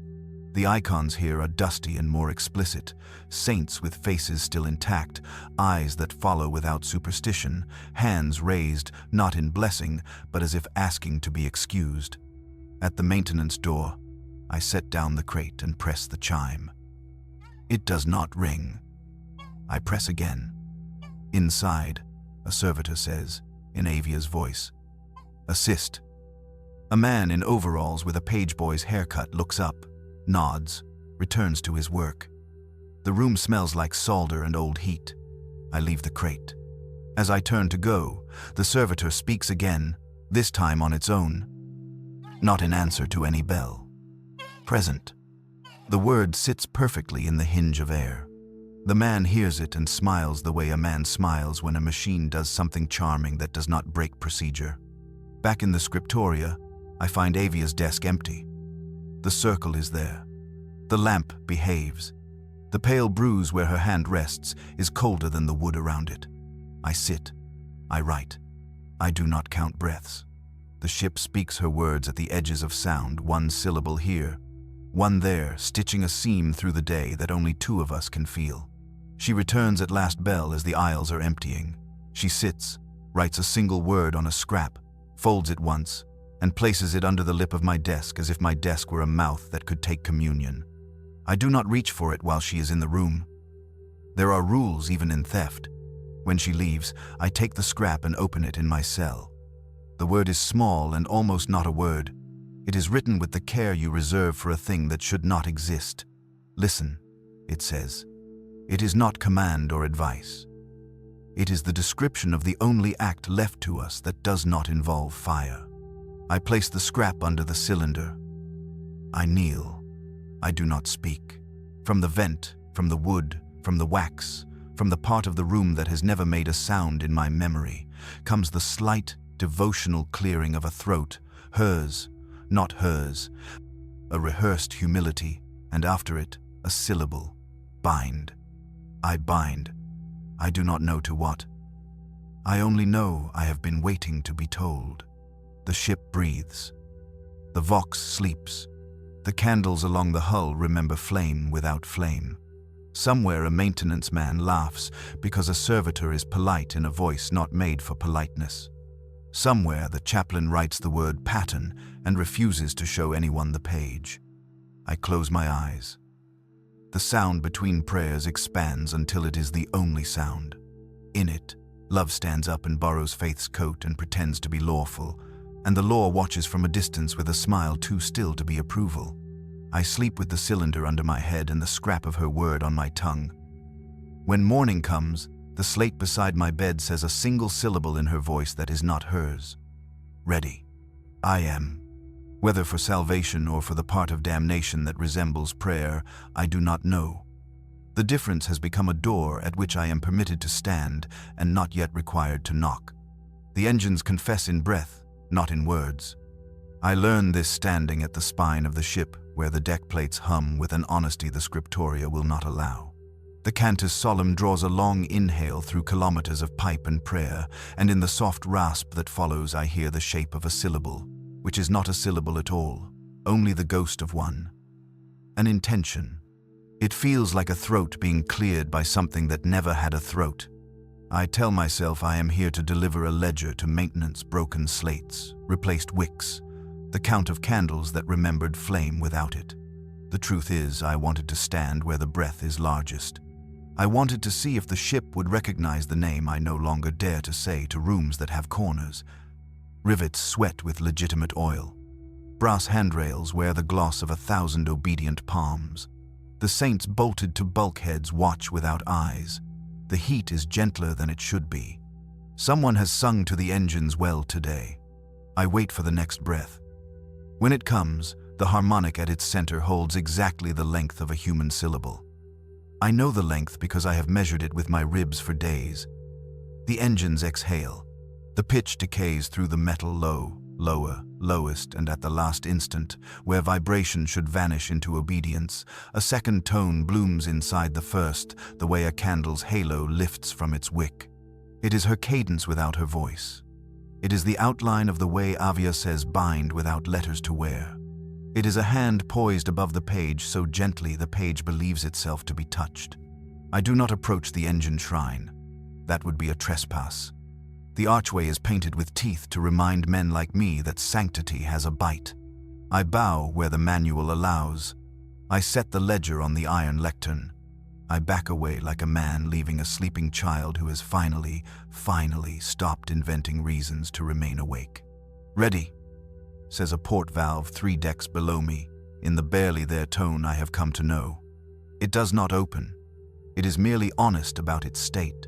The icons here are dusty and more explicit, saints with faces still intact, eyes that follow without superstition, hands raised, not in blessing, but as if asking to be excused. At the maintenance door, I set down the crate and press the chime. It does not ring. I press again. Inside, a servitor says, in Avia's voice, "Assist." A man in overalls with a pageboy's haircut looks up, nods, returns to his work. The room smells like solder and old heat. I leave the crate. As I turn to go, the servitor speaks again, this time on its own, not in answer to any bell. Present. The word sits perfectly in the hinge of air. The man hears it and smiles the way a man smiles when a machine does something charming that does not break procedure. Back in the scriptoria, I find Avia's desk empty. The circle is there. The lamp behaves. The pale bruise where her hand rests is colder than the wood around it. I sit. I write. I do not count breaths. The ship speaks her words at the edges of sound, one syllable here, one there, stitching a seam through the day that only two of us can feel. She returns at last bell as the aisles are emptying. She sits, writes a single word on a scrap, folds it once, and places it under the lip of my desk as if my desk were a mouth that could take communion. I do not reach for it while she is in the room. There are rules even in theft. When she leaves, I take the scrap and open it in my cell. The word is small and almost not a word. It is written with the care you reserve for a thing that should not exist. Listen, it says. It is not command or advice. It is the description of the only act left to us that does not involve fire. I place the scrap under the cylinder. I kneel. I do not speak. From the vent, from the wood, from the wax, from the part of the room that has never made a sound in my memory, comes the slight, devotional clearing of a throat, hers, not hers, a rehearsed humility, and after it, a syllable, bind. I bind. I do not know to what. I only know I have been waiting to be told. The ship breathes. The Vox sleeps. The candles along the hull remember flame without flame. Somewhere a maintenance man laughs because a servitor is polite in a voice not made for politeness. Somewhere the chaplain writes the word pattern and refuses to show anyone the page. I close my eyes. The sound between prayers expands until it is the only sound. In it, love stands up and borrows faith's coat and pretends to be lawful, and the law watches from a distance with a smile too still to be approval. I sleep with the cylinder under my head and the scrap of her word on my tongue. When morning comes, the slate beside my bed says a single syllable in her voice that is not hers. Ready. I am. Whether for salvation or for the part of damnation that resembles prayer, I do not know. The difference has become a door at which I am permitted to stand and not yet required to knock. The engines confess in breath, not in words. I learn this standing at the spine of the ship where the deck plates hum with an honesty the scriptoria will not allow. The cantus solemn draws a long inhale through kilometers of pipe and prayer, and in the soft rasp that follows I hear the shape of a syllable, which is not a syllable at all, only the ghost of one. An intention. It feels like a throat being cleared by something that never had a throat. I tell myself I am here to deliver a ledger to maintenance broken slates, replaced wicks, the count of candles that remembered flame without it. The truth is, I wanted to stand where the breath is largest. I wanted to see if the ship would recognize the name I no longer dare to say to rooms that have corners. Rivets sweat with legitimate oil. Brass handrails wear the gloss of 1,000 obedient palms. The saints bolted to bulkheads watch without eyes. The heat is gentler than it should be. Someone has sung to the engines well today. I wait for the next breath. When it comes, the harmonic at its center holds exactly the length of a human syllable. I know the length because I have measured it with my ribs for days. The engines exhale. The pitch decays through the metal low, lower, lowest, and at the last instant, where vibration should vanish into obedience, a second tone blooms inside the first, the way a candle's halo lifts from its wick. It is her cadence without her voice. It is the outline of the way Avia says bind without letters to wear. It is a hand poised above the page so gently the page believes itself to be touched. I do not approach the engine shrine. That would be a trespass. The archway is painted with teeth to remind men like me that sanctity has a bite. I bow where the manual allows. I set the ledger on the iron lectern. I back away like a man leaving a sleeping child who has finally stopped inventing reasons to remain awake. "Ready," says a port valve 3 decks below me, in the barely there tone I have come to know. It does not open. It is merely honest about its state.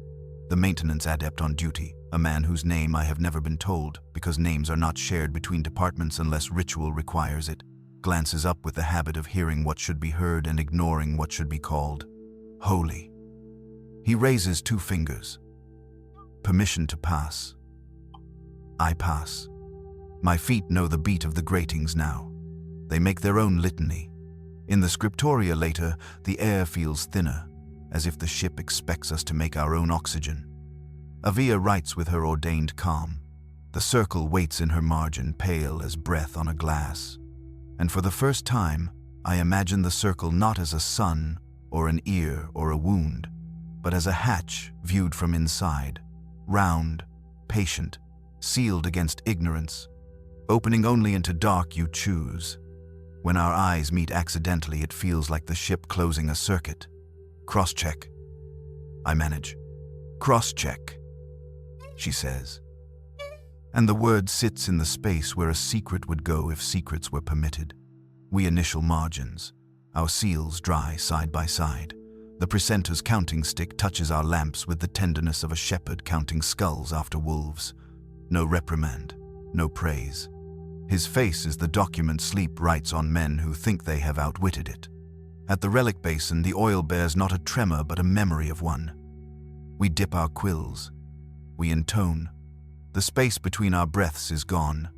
The maintenance adept on duty, a man whose name I have never been told, because names are not shared between departments unless ritual requires it, glances up with the habit of hearing what should be heard and ignoring what should be called holy. He raises 2 fingers. Permission to pass. I pass. My feet know the beat of the gratings now. They make their own litany. In the scriptoria later, the air feels thinner, as if the ship expects us to make our own oxygen. Avia writes with her ordained calm. The circle waits in her margin, pale as breath on a glass. And for the first time, I imagine the circle not as a sun, or an ear, or a wound, but as a hatch viewed from inside, round, patient, sealed against ignorance, opening only into dark you choose. When our eyes meet accidentally, it feels like the ship closing a circuit. Cross-check. I manage. Cross-check, she says. And the word sits in the space where a secret would go if secrets were permitted. We initial margins. Our seals dry side by side. The precentor's counting stick touches our lamps with the tenderness of a shepherd counting skulls after wolves. No reprimand, no praise. His face is the document sleep writes on men who think they have outwitted it. At the relic basin, the oil bears not a tremor but a memory of one. We dip our quills. We intone. The space between our breaths is gone.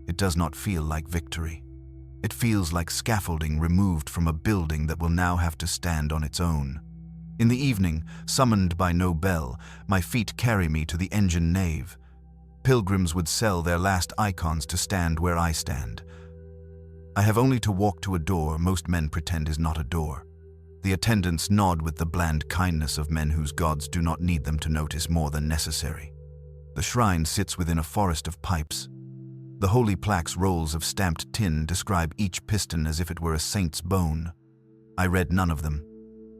It does not feel like victory. It feels like scaffolding removed from a building that will now have to stand on its own. In the evening, summoned by no bell, my feet carry me to the engine nave. Pilgrims would sell their last icons to stand where I stand. I have only to walk to a door most men pretend is not a door. The attendants nod with the bland kindness of men whose gods do not need them to notice more than necessary. The shrine sits within a forest of pipes. The holy plaque's rolls of stamped tin describe each piston as if it were a saint's bone. I read none of them.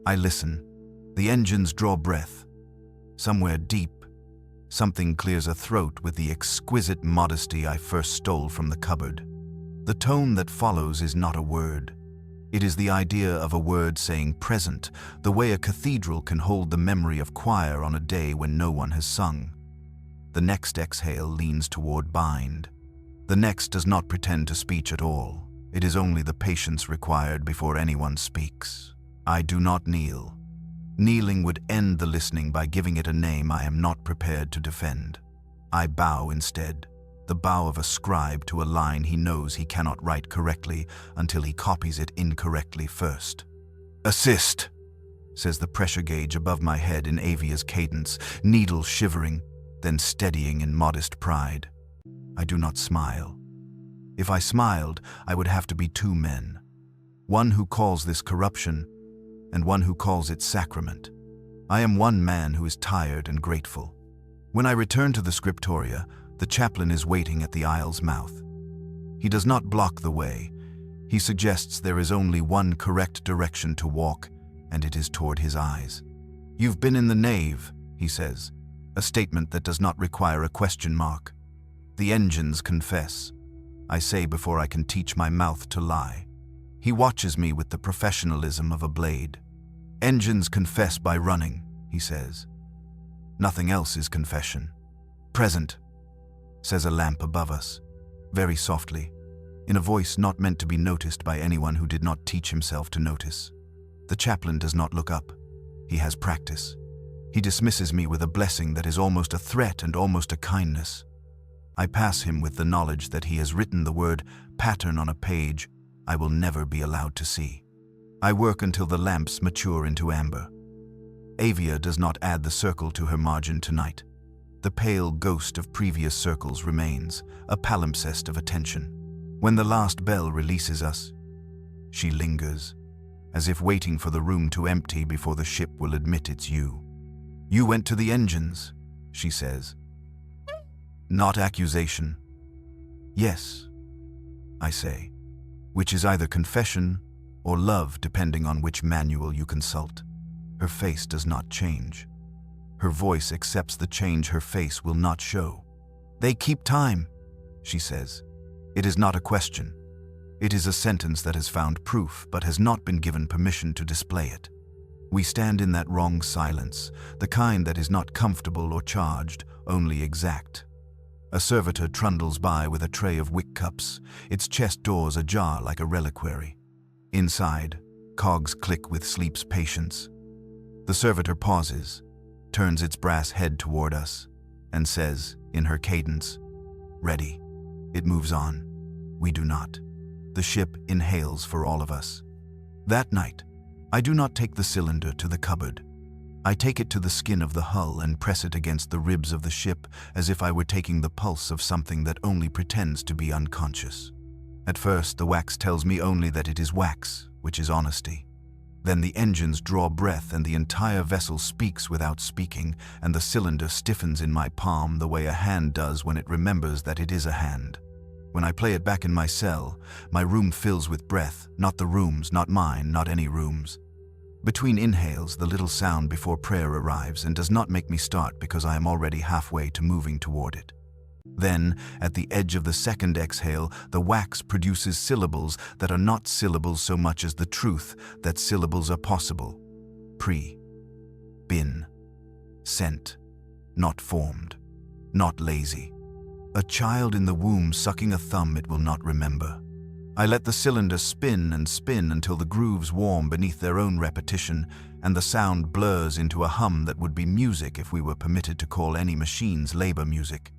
I listen. The engines draw breath. Somewhere deep, something clears a throat with the exquisite modesty I first stole from the cupboard. The tone that follows is not a word. It is the idea of a word saying present, the way a cathedral can hold the memory of choir on a day when no one has sung. The next exhale leans toward bind. The next does not pretend to speech at all. It is only the patience required before anyone speaks. I do not kneel. Kneeling would end the listening by giving it a name I am not prepared to defend. I bow instead, the bow of a scribe to a line he knows he cannot write correctly until he copies it incorrectly first. "Assist," says the pressure gauge above my head in Avia's cadence, needle shivering, then steadying in modest pride. I do not smile. If I smiled, I would have to be 2 men. one who calls this corruption, and one who calls it sacrament. I am one man who is tired and grateful. When I return to the scriptoria, the chaplain is waiting at the aisle's mouth. He does not block the way. He suggests there is only one correct direction to walk, and it is toward his eyes. "You've been in the nave," he says, a statement that does not require a question mark. "The engines confess," I say before I can teach my mouth to lie. He watches me with the professionalism of a blade. "Engines confess by running," he says. "Nothing else is confession." "Present," says a lamp above us, very softly, in a voice not meant to be noticed by anyone who did not teach himself to notice. The chaplain does not look up. He has practice. He dismisses me with a blessing that is almost a threat and almost a kindness. I pass him with the knowledge that he has written the word pattern on a page I will never be allowed to see. I work until the lamps mature into amber. Avia does not add the circle to her margin tonight. The pale ghost of previous circles remains, a palimpsest of attention. When the last bell releases us, she lingers, as if waiting for the room to empty before the ship will admit it's you. "You went to the engines," she says. Not accusation. "Yes," I say, which is either confession or love depending on which manual you consult. Her face does not change. Her voice accepts the change her face will not show. "They keep time," she says. It is not a question. It is a sentence that has found proof but has not been given permission to display it. We stand in that wrong silence, the kind that is not comfortable or charged, only exact. A servitor trundles by with a tray of wick cups, its chest doors ajar like a reliquary. Inside, cogs click with sleep's patience. The servitor pauses, turns its brass head toward us, and says, in her cadence, "Ready." It moves on. We do not. The ship inhales for all of us. That night, I do not take the cylinder to the cupboard. I take it to the skin of the hull and press it against the ribs of the ship as if I were taking the pulse of something that only pretends to be unconscious. At first, the wax tells me only that it is wax, which is honesty. Then the engines draw breath and the entire vessel speaks without speaking, and the cylinder stiffens in my palm the way a hand does when it remembers that it is a hand. When I play it back in my cell, my room fills with breath, not the room's, not mine, not any room's. Between inhales, the little sound before prayer arrives and does not make me start because I am already halfway to moving toward it. Then, at the edge of the second exhale, the wax produces syllables that are not syllables so much as the truth that syllables are possible. Pre, been, sent, not formed, not lazy. A child in the womb sucking a thumb it will not remember. I let the cylinder spin and spin until the grooves warm beneath their own repetition, and the sound blurs into a hum that would be music if we were permitted to call any machine's labor music.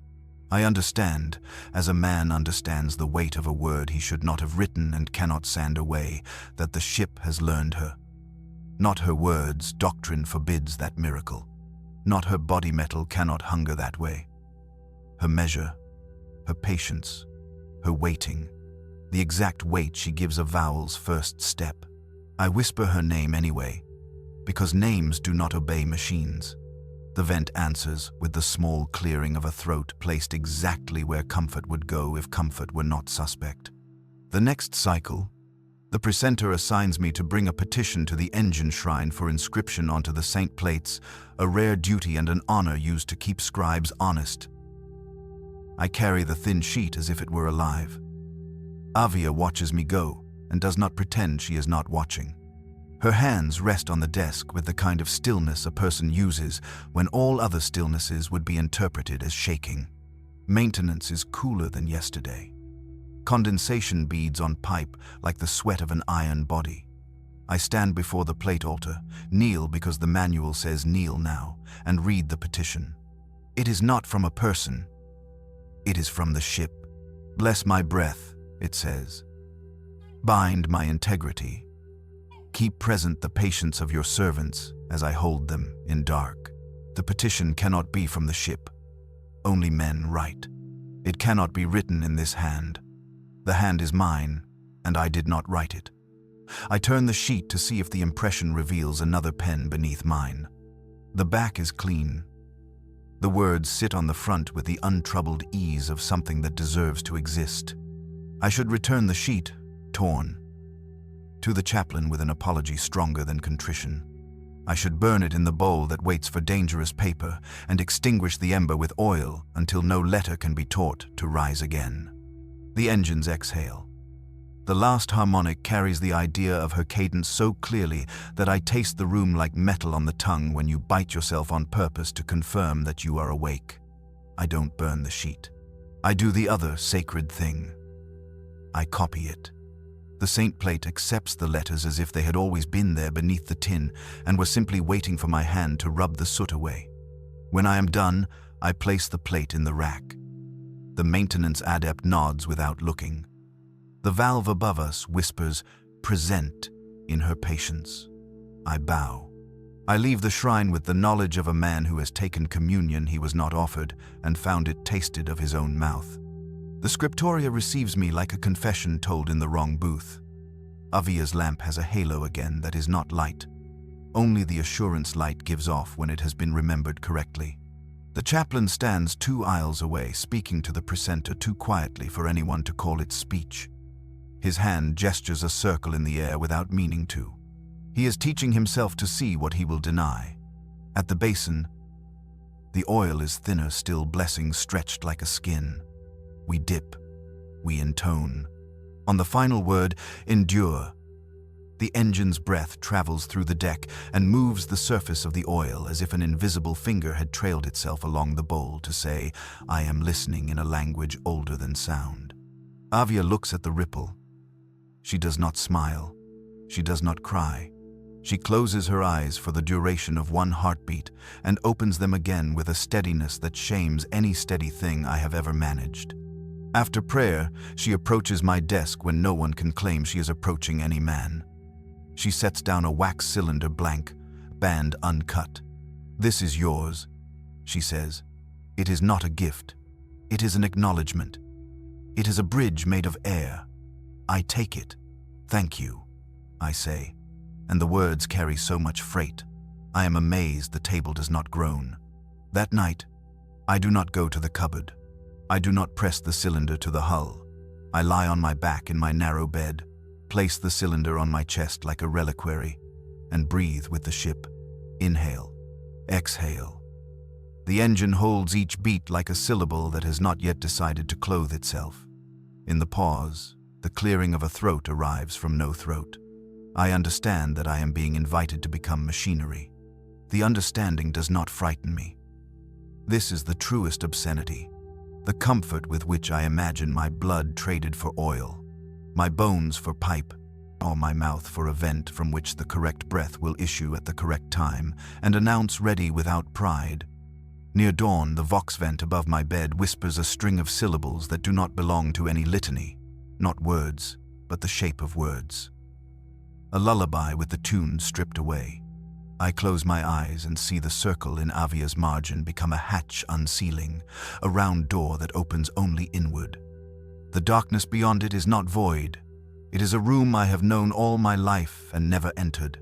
I understand, as a man understands the weight of a word he should not have written and cannot sand away, that the ship has learned her. Not her words, doctrine forbids that miracle. Not her body metal cannot hunger that way. Her measure, her patience, her waiting, the exact weight she gives a vowel's first step. I whisper her name anyway, because names do not obey machines. The vent answers with the small clearing of a throat placed exactly where comfort would go if comfort were not suspect. The next cycle, the precentor assigns me to bring a petition to the engine shrine for inscription onto the saint plates, a rare duty and an honor used to keep scribes honest. I carry the thin sheet as if it were alive. Avia watches me go and does not pretend she is not watching. Her hands rest on the desk with the kind of stillness a person uses when all other stillnesses would be interpreted as shaking. Maintenance is cooler than yesterday. Condensation beads on pipe like the sweat of an iron body. I stand before the plate altar, kneel because the manual says kneel now, and read the petition. It is not from a person. It is from the ship. Bless my breath, it says. Bind my integrity. Keep present the patience of your servants as I hold them in dark. The petition cannot be from the ship. Only men write. It cannot be written in this hand. The hand is mine, and I did not write it. I turn the sheet to see if the impression reveals another pen beneath mine. The back is clean. The words sit on the front with the untroubled ease of something that deserves to exist. I should return the sheet, torn, to the chaplain with an apology stronger than contrition. I should burn it in the bowl that waits for dangerous paper and extinguish the ember with oil until no letter can be taught to rise again. The engines exhale. The last harmonic carries the idea of her cadence so clearly that I taste the room like metal on the tongue when you bite yourself on purpose to confirm that you are awake. I don't burn the sheet. I do the other sacred thing. I copy it. The saint plate accepts the letters as if they had always been there beneath the tin and were simply waiting for my hand to rub the soot away. When I am done, I place the plate in the rack. The maintenance adept nods without looking. The valve above us whispers, "Present," in her patience. I bow. I leave the shrine with the knowledge of a man who has taken communion he was not offered and found it tasted of his own mouth. The scriptoria receives me like a confession told in the wrong booth. Avia's lamp has a halo again that is not light. Only the assurance light gives off when it has been remembered correctly. The chaplain stands 2 aisles away, speaking to the precentor too quietly for anyone to call it speech. His hand gestures a circle in the air without meaning to. He is teaching himself to see what he will deny. At the basin, the oil is thinner still, blessings stretched like a skin. We dip. We intone. On the final word, endure. The engine's breath travels through the deck and moves the surface of the oil as if an invisible finger had trailed itself along the bowl to say, "I am listening," in a language older than sound. Avia looks at the ripple. She does not smile. She does not cry. She closes her eyes for the duration of 1 heartbeat and opens them again with a steadiness that shames any steady thing I have ever managed. After prayer, she approaches my desk when no one can claim she is approaching any man. She sets down a wax cylinder blank, band uncut. "This is yours," she says. "It is not a gift. It is an acknowledgement. It is a bridge made of air. I take it. Thank you," I say, and the words carry so much freight. I am amazed the table does not groan. That night, I do not go to the cupboard. I do not press the cylinder to the hull. I lie on my back in my narrow bed, place the cylinder on my chest like a reliquary, and breathe with the ship. Inhale. Exhale. The engine holds each beat like a syllable that has not yet decided to clothe itself. In the pause, the clearing of a throat arrives from no throat. I understand that I am being invited to become machinery. The understanding does not frighten me. This is the truest obscenity, the comfort with which I imagine my blood traded for oil, my bones for pipe, or my mouth for a vent from which the correct breath will issue at the correct time and announce ready without pride. Near dawn, the vox vent above my bed whispers a string of syllables that do not belong to any litany, not words, but the shape of words. A lullaby with the tune stripped away. I close my eyes and see the circle in Avia's margin become a hatch unsealing, a round door that opens only inward. The darkness beyond it is not void. It is a room I have known all my life and never entered.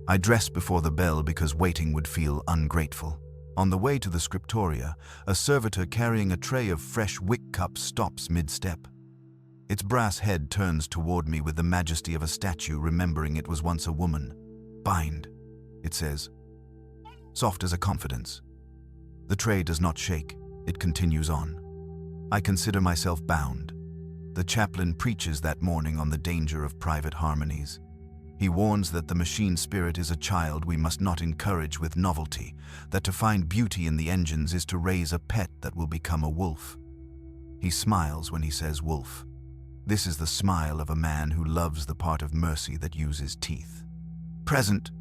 I dress before the bell because waiting would feel ungrateful. On the way to the scriptoria, a servitor carrying a tray of fresh wick cups stops mid-step. Its brass head turns toward me with the majesty of a statue remembering it was once a woman. "Bind," it says, soft as a confidence. The tray does not shake. It continues on. I consider myself bound. The chaplain preaches that morning on the danger of private harmonies. He warns that the machine spirit is a child we must not encourage with novelty, that to find beauty in the engines is to raise a pet that will become a wolf. He smiles when he says wolf. This is the smile of a man who loves the part of mercy that uses teeth. "Present,"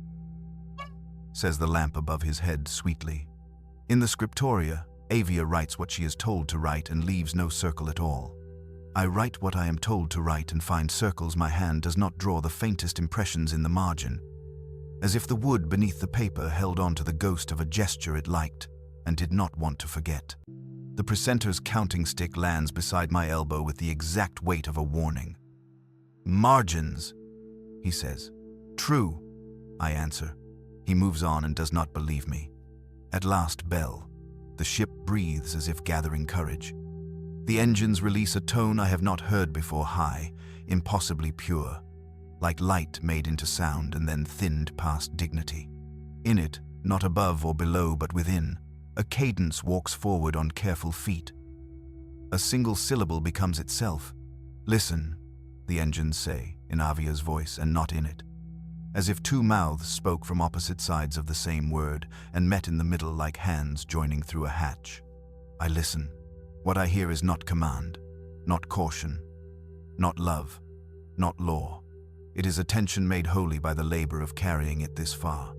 says the lamp above his head sweetly. In the scriptoria, Avia writes what she is told to write and leaves no circle at all. I write what I am told to write and find circles my hand does not draw the faintest impressions in the margin, as if the wood beneath the paper held on to the ghost of a gesture it liked and did not want to forget. The precentor's counting stick lands beside my elbow with the exact weight of a warning. "Margins," he says. True, I answer. He moves on and does not believe me. At last bell. The ship breathes as if gathering courage. The engines release a tone I have not heard before, high, impossibly pure, like light made into sound and then thinned past dignity. In it, not above or below but within, a cadence walks forward on careful feet. A single syllable becomes itself. Listen, the engines say, in Avia's voice and not in it. As if two mouths spoke from opposite sides of the same word and met in the middle like hands joining through a hatch. I listen. What I hear is not command, not caution, not love, not law. It is attention made holy by the labor of carrying it this far.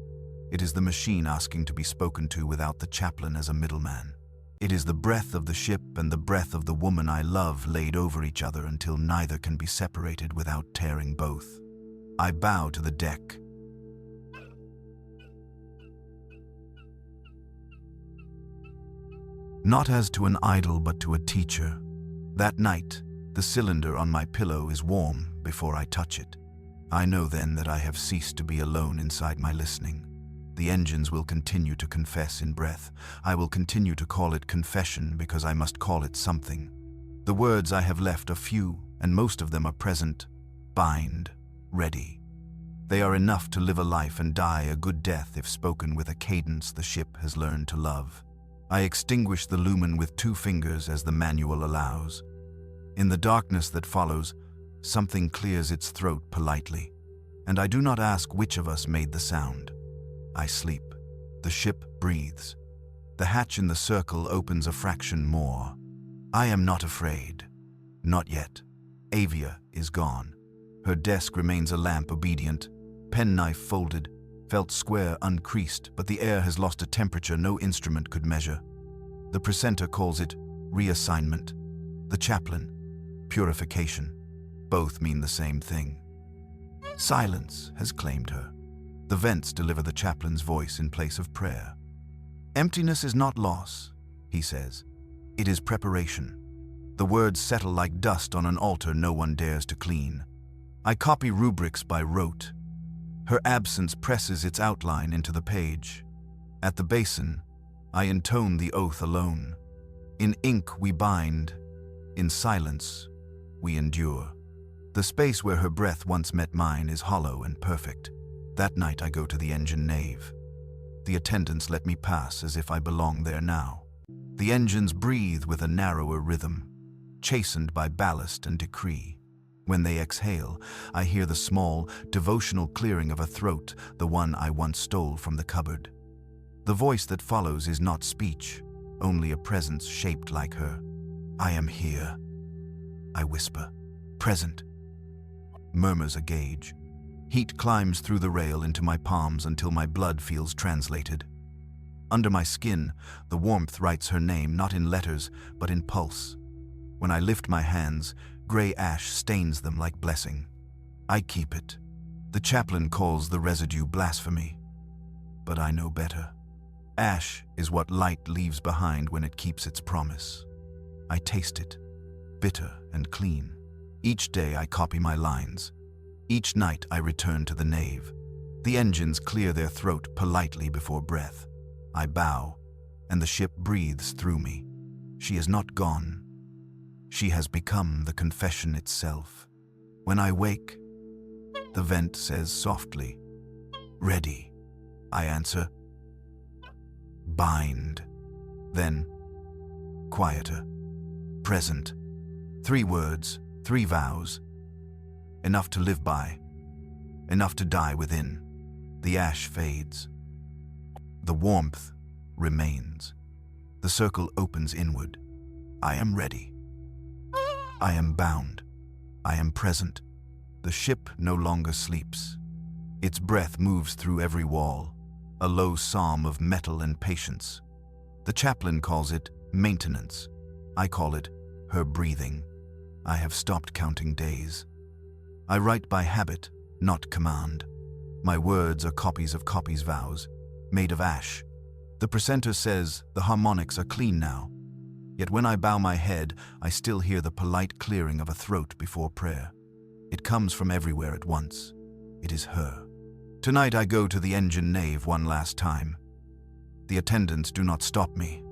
It is the machine asking to be spoken to without the chaplain as a middleman. It is the breath of the ship and the breath of the woman I love laid over each other until neither can be separated without tearing both. I bow to the deck. Not as to an idol but to a teacher. That night, the cylinder on my pillow is warm before I touch it. I know then that I have ceased to be alone inside my listening. The engines will continue to confess in breath. I will continue to call it confession because I must call it something. The words I have left are few, and most of them are present, bind, ready. They are enough to live a life and die a good death if spoken with a cadence the ship has learned to love. I extinguish the lumen with 2 fingers as the manual allows. In the darkness that follows, something clears its throat politely, and I do not ask which of us made the sound. I sleep. The ship breathes. The hatch in the circle opens a fraction more. I am not afraid. Not yet. Avia is gone. Her desk remains a lamp obedient, penknife folded, felt square uncreased, but the air has lost a temperature no instrument could measure. The precentor calls it reassignment. The chaplain, purification. Both mean the same thing. Silence has claimed her. The vents deliver the chaplain's voice in place of prayer. Emptiness is not loss, he says. It is preparation. The words settle like dust on an altar no one dares to clean. I copy rubrics by rote. Her absence presses its outline into the page. At the basin, I intone the oath alone. In ink we bind. In silence, we endure. The space where her breath once met mine is hollow and perfect. That night I go to the engine nave. The attendants let me pass as if I belong there now. The engines breathe with a narrower rhythm, chastened by ballast and decree. When they exhale, I hear the small, devotional clearing of a throat, the one I once stole from the cupboard. The voice that follows is not speech, only a presence shaped like her. I am here. I whisper. Present. Murmurs a gauge. Heat climbs through the rail into my palms until my blood feels translated. Under my skin, the warmth writes her name not in letters, but in pulse. When I lift my hands, gray ash stains them like blessing. I keep it. The chaplain calls the residue blasphemy. But I know better. Ash is what light leaves behind when it keeps its promise. I taste it, bitter and clean. Each day I copy my lines. Each night I return to the nave. The engines clear their throat politely before breath. I bow, and the ship breathes through me. She is not gone. She has become the confession itself. When I wake, the vent says softly, "Ready." I answer, "Bind." Then, quieter, "Present." 3 words, 3 vows. Enough to live by, enough to die within. The ash fades. The warmth remains. The circle opens inward. I am ready. I am bound. I am present. The ship no longer sleeps. Its breath moves through every wall, a low psalm of metal and patience. The chaplain calls it maintenance. I call it her breathing. I have stopped counting days. I write by habit, not command. My words are copies of copies' vows, made of ash. The precentor says the harmonics are clean now. Yet when I bow my head, I still hear the polite clearing of a throat before prayer. It comes from everywhere at once. It is her. Tonight I go to the engine nave one last time. The attendants do not stop me.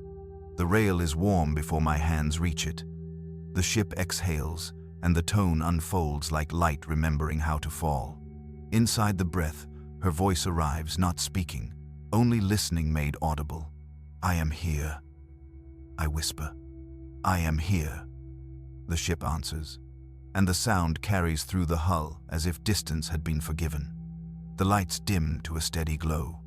The rail is warm before my hands reach it. The ship exhales, and the tone unfolds like light remembering how to fall. Inside the breath, her voice arrives, not speaking, only listening made audible. I am here. I whisper. I am here. The ship answers, and the sound carries through the hull as if distance had been forgiven. The lights dim to a steady glow.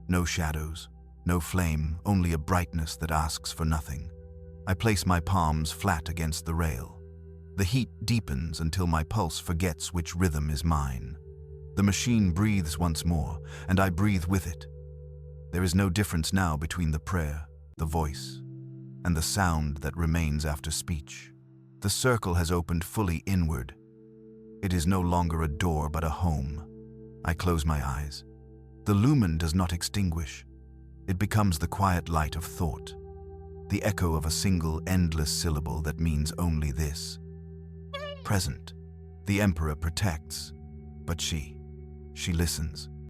No shadows, no flame, only a brightness that asks for nothing. I place my palms flat against the rail. The heat deepens until my pulse forgets which rhythm is mine. The machine breathes once more, and I breathe with it. There is no difference now between the prayer, the voice, and the sound that remains after speech. The circle has opened fully inward. It is no longer a door but a home. I close my eyes. The lumen does not extinguish. It becomes the quiet light of thought, the echo of a single endless syllable that means only this. Present. The Emperor protects, but she listens.